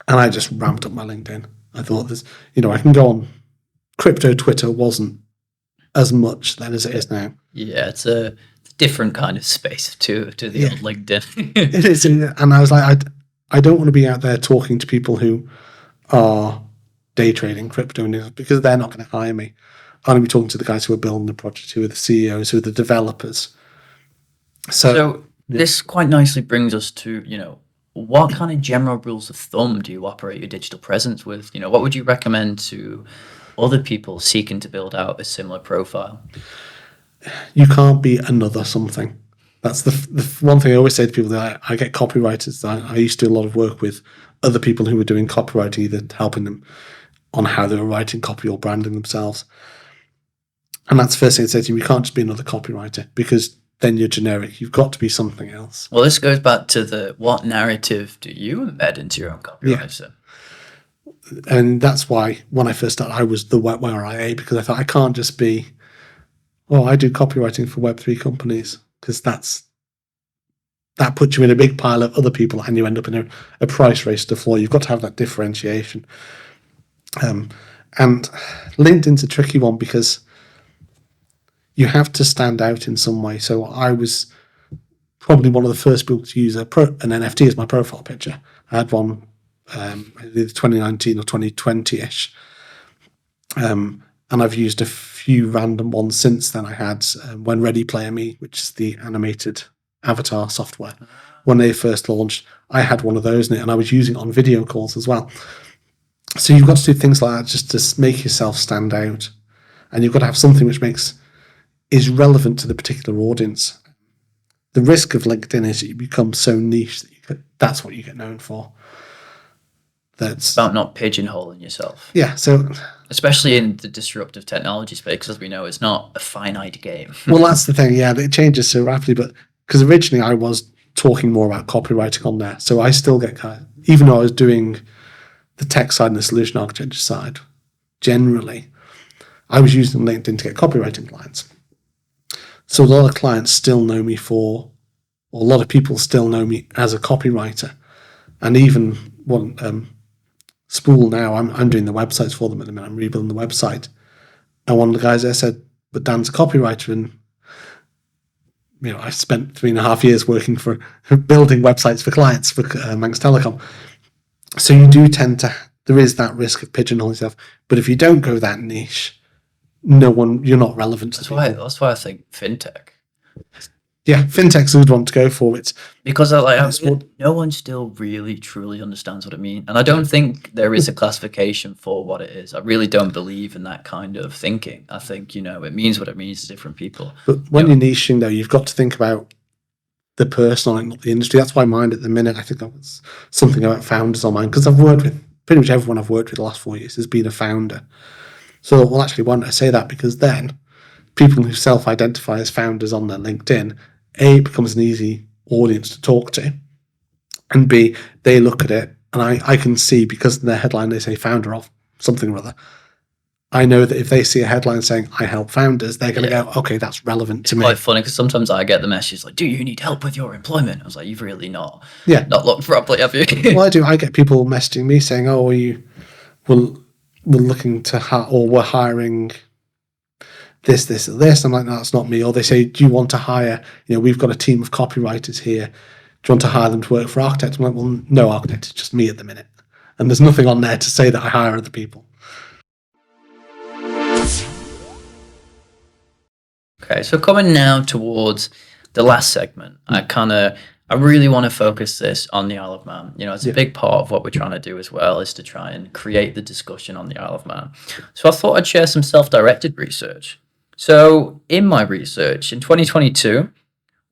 and I just ramped up my LinkedIn. I thought I can go on. Crypto Twitter wasn't as much then as it is now. Yeah, it's a different kind of space to the old LinkedIn. It is, and I was like, I don't want to be out there talking to people who are day trading crypto because they're not going to hire me. I'm going to be talking to the guys who are building the project, who are the CEOs, who are the developers. So this quite nicely brings us to, what kind of general rules of thumb do you operate your digital presence with? What would you recommend to other people seeking to build out a similar profile? You can't be another something. That's the one thing I always say to people that I get copywriters. I used to do a lot of work with other people who were doing copywriting, either helping them on how they were writing copy or branding themselves. And that's the first thing I say to you, you can't just be another copywriter because then you're generic. You've got to be something else. Well, this goes back to what narrative do you embed into your own copywriter? Yeah. And that's why when I first started, I was the webware IA, because I thought I can't just be, I do copywriting for Web3 companies, because that puts you in a big pile of other people and you end up in a price race to the floor. You've got to have that differentiation. And LinkedIn's a tricky one because you have to stand out in some way. So I was probably one of the first people to use an NFT as my profile picture. I had one either 2019 or 2020-ish. And I've used a few random ones since then. I had when Ready Player Me, which is the animated avatar software, when they first launched, I had one of those in it, and I was using it on video calls as well. So you've got to do things like that just to make yourself stand out, and you've got to have something which is relevant to the particular audience. The risk of LinkedIn is that you become so niche that that's what you get known for. That's about not pigeonholing yourself. Yeah, so especially in the disruptive technology space, because as we know, it's not a finite game. Well, that's the thing. Yeah, it changes so rapidly. But because originally I was talking more about copywriting on there, so I still get even though I was doing the tech side and the solution architecture side, generally, I was using LinkedIn to get copywriting clients. So a lot of clients still know me or a lot of people still know me as a copywriter, and even one. Spool now, I'm doing the websites for them at the minute. I'm rebuilding the website. And one of the guys there said, but Dan's a copywriter, and I spent 3.5 years working for building websites for clients for Manx Telecom. So you do there is that risk of pigeonholing yourself. But if you don't go that niche, you're not relevant to people. That's why I think fintech. Yeah, fintech's a good one to go for. It's because no one still really truly understands what it means, and I don't think there is a classification for what it is. I really don't believe in that kind of thinking. I think it means what it means to different people. But when you're niching, though, you've got to think about the person on it, not the industry. That's why mine at the minute, I think that was something about founders on mine, because I've worked with pretty much everyone I've worked with the last 4 years has been a founder. So, well, actually, why don't I say that? Because then people who self-identify as founders on their LinkedIn, A, it becomes an easy audience to talk to, and B, they look at it, and I can see, because in their headline they say founder of something or other, I know that if they see a headline saying I help founders, they're going to go, okay, that's relevant to me. It's quite funny because sometimes I get the message like, do you need help with your employment? I was like, you've really not looked properly, have you? Well, I do. I get people messaging me saying, oh, we're looking to or we're hiring this or this. I'm like, no, that's not me. Or they say, do you want to hire, we've got a team of copywriters here. Do you want to hire them to work for architects? I'm like, well, no architect, it's just me at the minute. And there's nothing on there to say that I hire other people. Okay, so coming now towards the last segment, I really want to focus this on the Isle of Man. It's a big part of what we're trying to do as well, is to try and create the discussion on the Isle of Man. So I thought I'd share some self-directed research. So in my research, in 2022,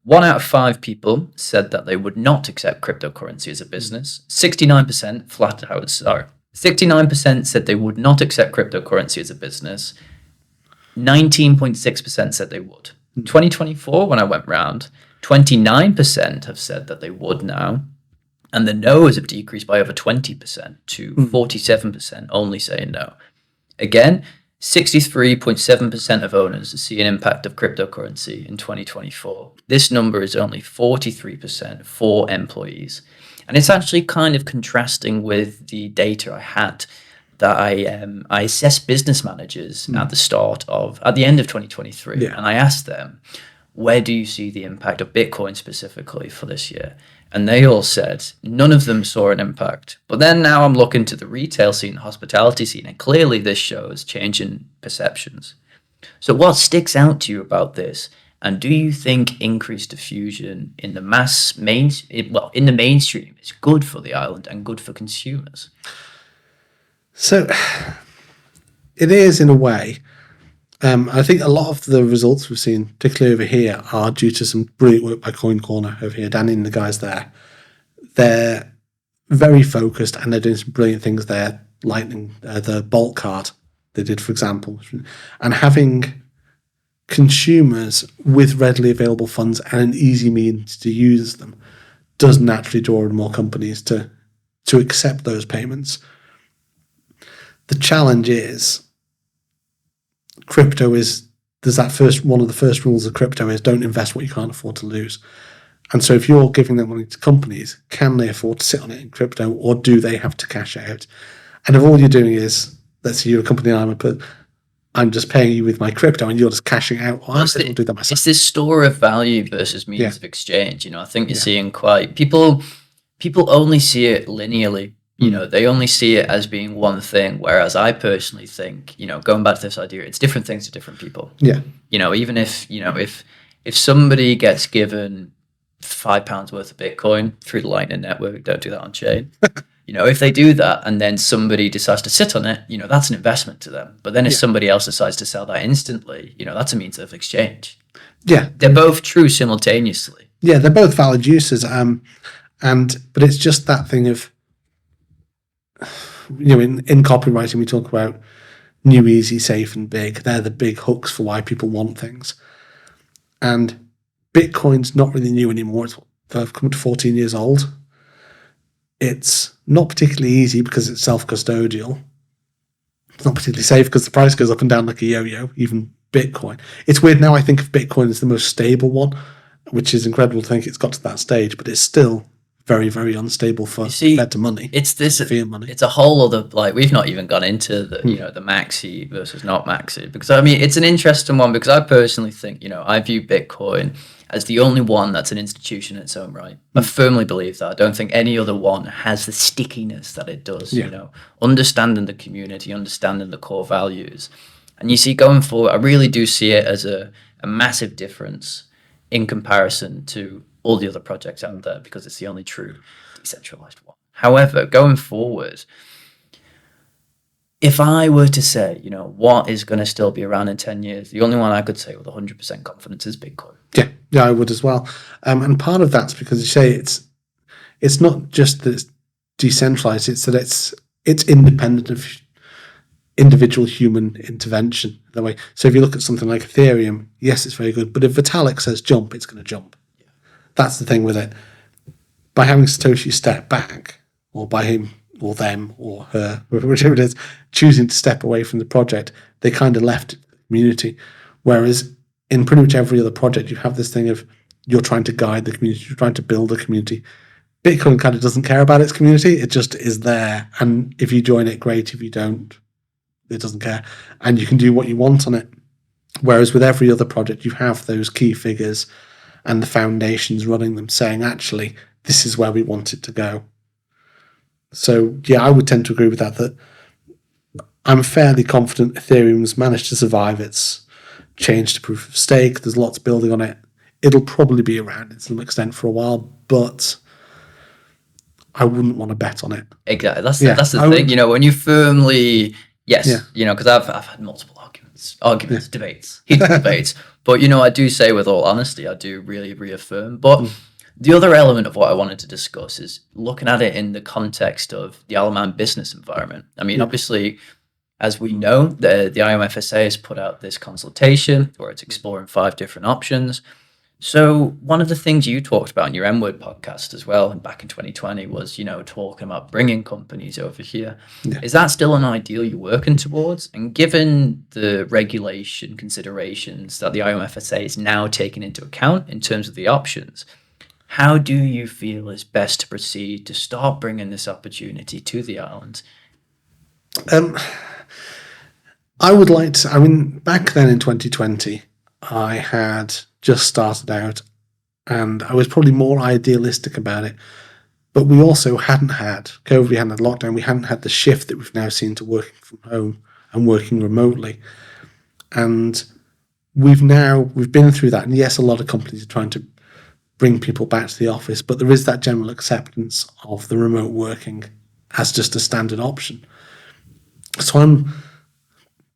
1 out of 5 people said that they would not accept cryptocurrency as a business. 69% flat out, 69% said they would not accept cryptocurrency as a business. 19.6% said they would. 2024, when I went round, 29% have said that they would now. And the no's have decreased by over 20% to 47% only saying no. Again, 63.7% of owners see an impact of cryptocurrency in 2024. This number is only 43% for employees. And it's actually kind of contrasting with the data I had that I assessed business managers at the end of 2023. Yeah. And I asked them, where do you see the impact of Bitcoin specifically for this year? And they all said none of them saw an impact. But then now I'm looking to the retail scene, hospitality scene, and clearly this shows change in perceptions. So what sticks out to you about this? And do you think increased diffusion in the in the mainstream is good for the island and good for consumers? So it is in a way. I think a lot of the results we've seen, particularly over here, are due to some brilliant work by Coin Corner over here. Danny and the guys there, they're very focused and they're doing some brilliant things there. Lightning, the Bolt card they did, for example, and having consumers with readily available funds and an easy means to use them does naturally draw in more companies to accept those payments. The challenge is crypto is one of the first rules of crypto is don't invest what you can't afford to lose. And so if you're giving that money to companies, can they afford to sit on it in crypto or do they have to cash out? And if all you're doing is, let's say you're a company and I'm just paying you with my crypto and you're just cashing out, well, I'll do that myself. It's this store of value versus means of exchange. I think you're seeing people only see it linearly. They only see it as being one thing, whereas I personally think, going back to this idea, it's different things to different people. Yeah. Even if somebody gets given £5 worth of Bitcoin through the Lightning Network, don't do that on chain. If they do that and then somebody decides to sit on it, that's an investment to them. But then if somebody else decides to sell that instantly, that's a means of exchange. Yeah. They're both true simultaneously. Yeah, they're both valid uses. But it's just that thing of, in copywriting, we talk about new, easy, safe, and big. They're the big hooks for why people want things. And Bitcoin's not really new anymore. It's come to 14 years old. It's not particularly easy because it's self-custodial. It's not particularly safe because the price goes up and down like a yo-yo, even Bitcoin. It's weird now I think of Bitcoin as the most stable one, which is incredible to think it's got to that stage, but it's still very, very unstable compared to money. It's this fiat money. It's a whole other, we've not even gone into the the maxi versus not maxi, because it's an interesting one, because I personally think I view Bitcoin as the only one that's an institution in its own right. I firmly believe that. I don't think any other one has the stickiness that it does. Understanding the community, understanding the core values, and you see going forward, I really do see it as a massive difference in comparison to all the other projects out there, because it's the only true decentralized one. However, going forward, if I were to say, what is going to still be around in 10 years, the only one I could say with 100% confidence is Bitcoin. Yeah, I would as well. And part of that's because you say it's not just that it's decentralized, it's that it's independent of individual human intervention in a way. So if you look at something like Ethereum, yes, it's very good, but if Vitalik says jump, it's going to jump. That's the thing with it. By having Satoshi step back, or by him or them or her, whichever it is, choosing to step away from the project, they kind of left the community. Whereas in pretty much every other project, you have this thing of you're trying to guide the community, you're trying to build a community. Bitcoin kind of doesn't care about its community. It just is there. And if you join it, great. If you don't, it doesn't care. And you can do what you want on it. Whereas with every other project, you have those key figures and the foundations running them saying, actually, this is where we want it to go. So, yeah, I would tend to agree with that I'm fairly confident Ethereum's managed to survive its change to proof of stake. There's lots building on it. It'll probably be around to some extent for a while, but I wouldn't want to bet on it. Exactly. That's the thing, when you firmly, because I've had multiple arguments, debates, heated debates. But, I do say with all honesty, I do really reaffirm. But the other element of what I wanted to discuss is looking at it in the context of the Isle of Man business environment. I mean, obviously, as we know, the IOMFSA has put out this consultation where it's exploring 5 different options. So one of the things you talked about in your M-Word podcast as well, and back in 2020, was, talking about bringing companies over here. Yeah. Is that still an ideal you're working towards? And given the regulation considerations that the IOMFSA is now taking into account in terms of the options, how do you feel is best to proceed to start bringing this opportunity to the island? I would like to, back then in 2020, I had just started out and I was probably more idealistic about it. But we also hadn't had COVID, we hadn't had lockdown, we hadn't had the shift that we've now seen to working from home and working remotely. And we've been through that. And yes, a lot of companies are trying to bring people back to the office, but there is that general acceptance of the remote working as just a standard option. So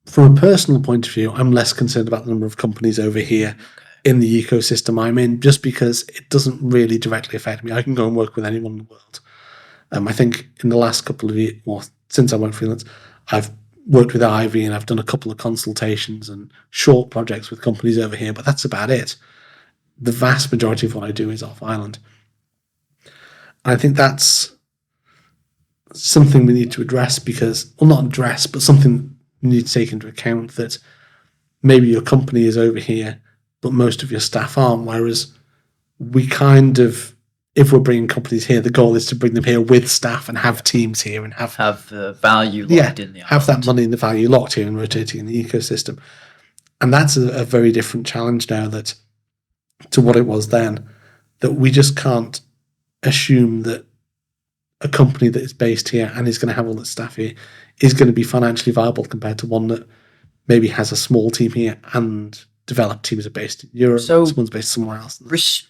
from a personal point of view, I'm less concerned about the number of companies over here in the ecosystem I'm in, just because it doesn't really directly affect me. I can go and work with anyone in the world. I think in the last couple of years, since I went freelance, I've worked with Ivy and I've done a couple of consultations and short projects with companies over here, but that's about it. The vast majority of what I do is off island. I think that's something we need to address because, well, not address, but something you need to take into account, that maybe your company is over here, but most of your staff aren't. Whereas we if we're bringing companies here, the goal is to bring them here with staff and have teams here and have the value locked in the island. Have that money and the value locked here and rotating in the ecosystem. And that's a very different challenge now to what it was then, that we just can't assume that a company that is based here and is going to have all its staff here is going to be financially viable compared to one that maybe has a small team here and developed teams are based in Europe, so someone's based somewhere else.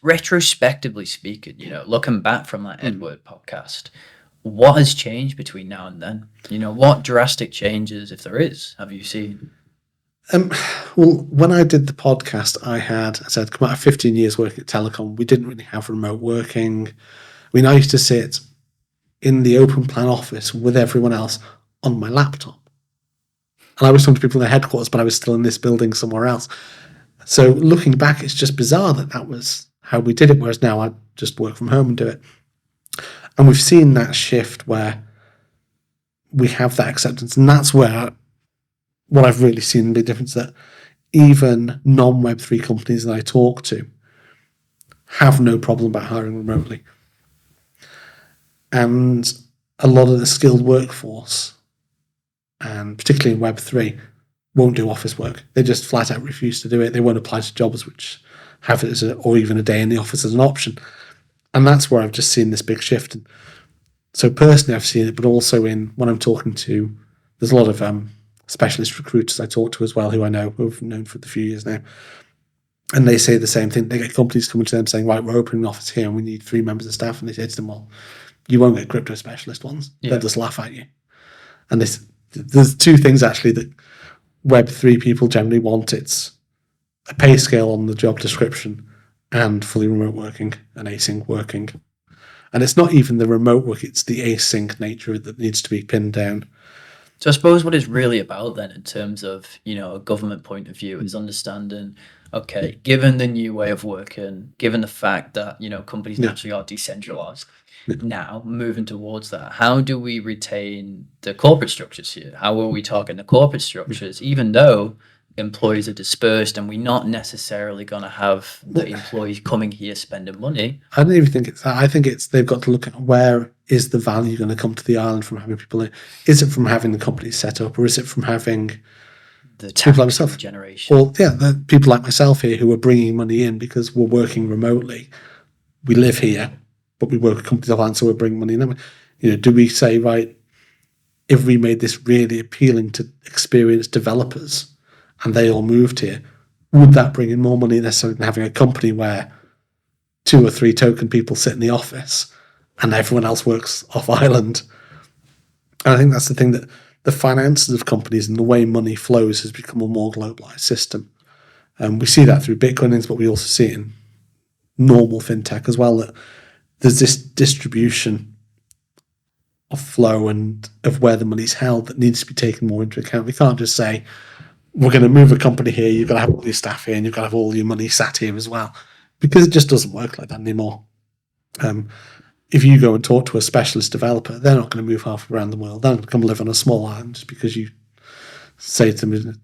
Retrospectively speaking, looking back from that Edward podcast, what has changed between now and then? What drastic changes, if there is, have you seen? Well, when I did the podcast, I said, come out of 15 years working at telecom, we didn't really have remote working. I used to sit in the open plan office with everyone else on my laptop. And I was talking to people in their headquarters, but I was still in this building somewhere else. So looking back, it's just bizarre that was how we did it, whereas now I just work from home and do it. And we've seen that shift where we have that acceptance. And that's where what I've really seen the big difference, that even non-Web3 companies that I talk to have no problem about hiring remotely. And a lot of the skilled workforce, and particularly in Web3, won't do office work. They just flat out refuse to do it. They won't apply to jobs which have it or even a day in the office as an option. And that's where I've just seen this big shift. And so personally, I've seen it, but also when I'm talking to, there's a lot of specialist recruiters I talk to as well, who I know, who I've known for a few years now. And they say the same thing. They get companies coming to them saying, right, we're opening an office here and we need 3 members of staff. And they say to them, well, you won't get crypto specialist ones. Yeah. They'll just laugh at you. And there's 2 things actually that Web3 people generally want. It's a pay scale on the job description and fully remote working and async working. And it's not even the remote work, it's the async nature that needs to be pinned down. So I suppose what it's really about then, in terms of, a government point of view, is understanding, okay, given the new way of working, given the fact that, companies naturally are decentralized, now moving towards that, how do we retain the corporate structures here? How are we talking the corporate structures, even though employees are dispersed and we're not necessarily going to have the employees coming here spending money? I don't even think it's that. I think they've got to look at where is the value going to come to the island from having people in. Is it from having the company set up, or is it from having the people like myself generation? Well, the people like myself here who are bringing money in because we're working remotely. We live here, but we work with companies offline, so we're bringing money in. Do we say, right, if we made this really appealing to experienced developers and they all moved here, would that bring in more money necessarily than having a company where 2 or 3 token people sit in the office and everyone else works off island? And I think that's the thing, that the finances of companies and the way money flows has become a more globalized system. We see that through Bitcoinings, but we also see it in normal fintech as well, that there's this distribution of flow and of where the money's held that needs to be taken more into account. We can't just say, we're going to move a company here, you've got to have all your staff here, and you've got to have all your money sat here as well, because it just doesn't work like that anymore. If you go and talk to a specialist developer, they're not going to move half around the world. They're going to come live on a small island just because you say to them,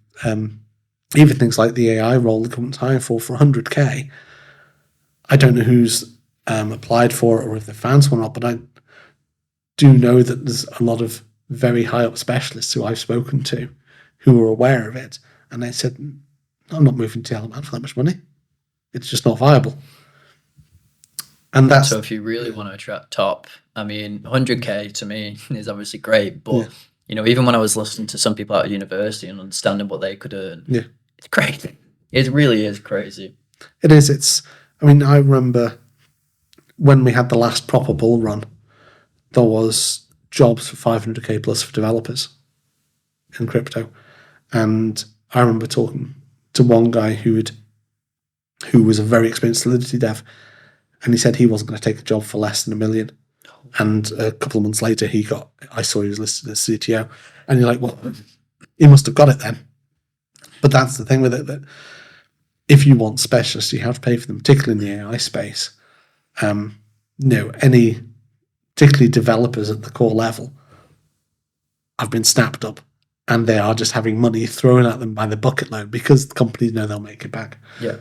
even things like the AI role the government's hiring for 100K. I don't know who's applied for it or if they've found someone or not, but I do know that there's a lot of very high up specialists who I've spoken to who are aware of it, and they said, I'm not moving to the Isle of Man for that much money. It's just not viable. And that's so if you really want to attract top, I mean, 100K to me is obviously great, but you know, even when I was listening to some people out of university and understanding what they could earn, it's crazy. It really is crazy. It is. I mean, I remember when we had the last proper bull run, there was jobs for 500K plus for developers in crypto. And I remember talking to one guy who was a very experienced Solidity dev, and he said he wasn't going to take a job for less than $1 million. And a couple of months later, I saw he was listed as CTO, and you're like, well, he must have got it then. But that's the thing with it, that if you want specialists, you have to pay for them, particularly in the AI space. Any particularly developers at the core level have been snapped up, and they are just having money thrown at them by the bucket load because the companies know they'll make it back. Yeah.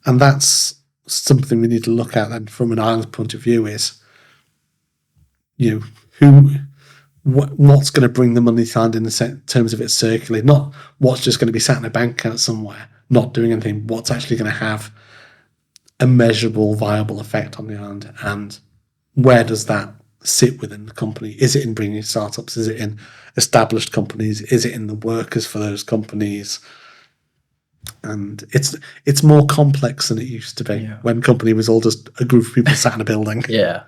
And that's something we need to look at then from an Ireland point of view is, what's going to bring the money to hand in terms of it circulating, not what's just going to be sat in a bank account somewhere, not doing anything, what's actually going to have a measurable, viable effect on the island, and where does that sit within the company? Is it in bringing startups? Is it in established companies? Is it in the workers for those companies? And it's more complex than it used to be when company was all just a group of people sat in a building. Yeah.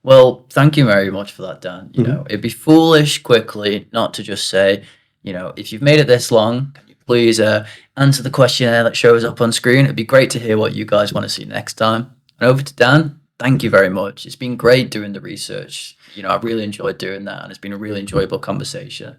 Well, thank you very much for that, Dan. You know, it'd be foolish quickly not to just say, if you've made it this long, can you please answer the questionnaire that shows up on screen? It'd be great to hear what you guys want to see next time. And over to Dan. Thank you very much. It's been great doing the research. I really enjoyed doing that, and it's been a really enjoyable conversation.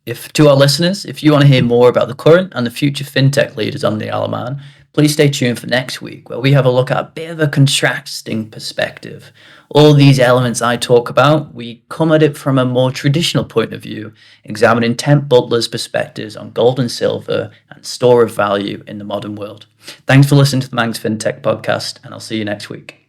To our listeners, if you want to hear more about the current and the future fintech leaders on the Isle of Man, please stay tuned for next week, where we have a look at a bit of a contrasting perspective. All these elements I talk about, we come at it from a more traditional point of view, examining Temp Butler's perspectives on gold and silver and store of value in the modern world. Thanks for listening to the Manx Fintech podcast, and I'll see you next week.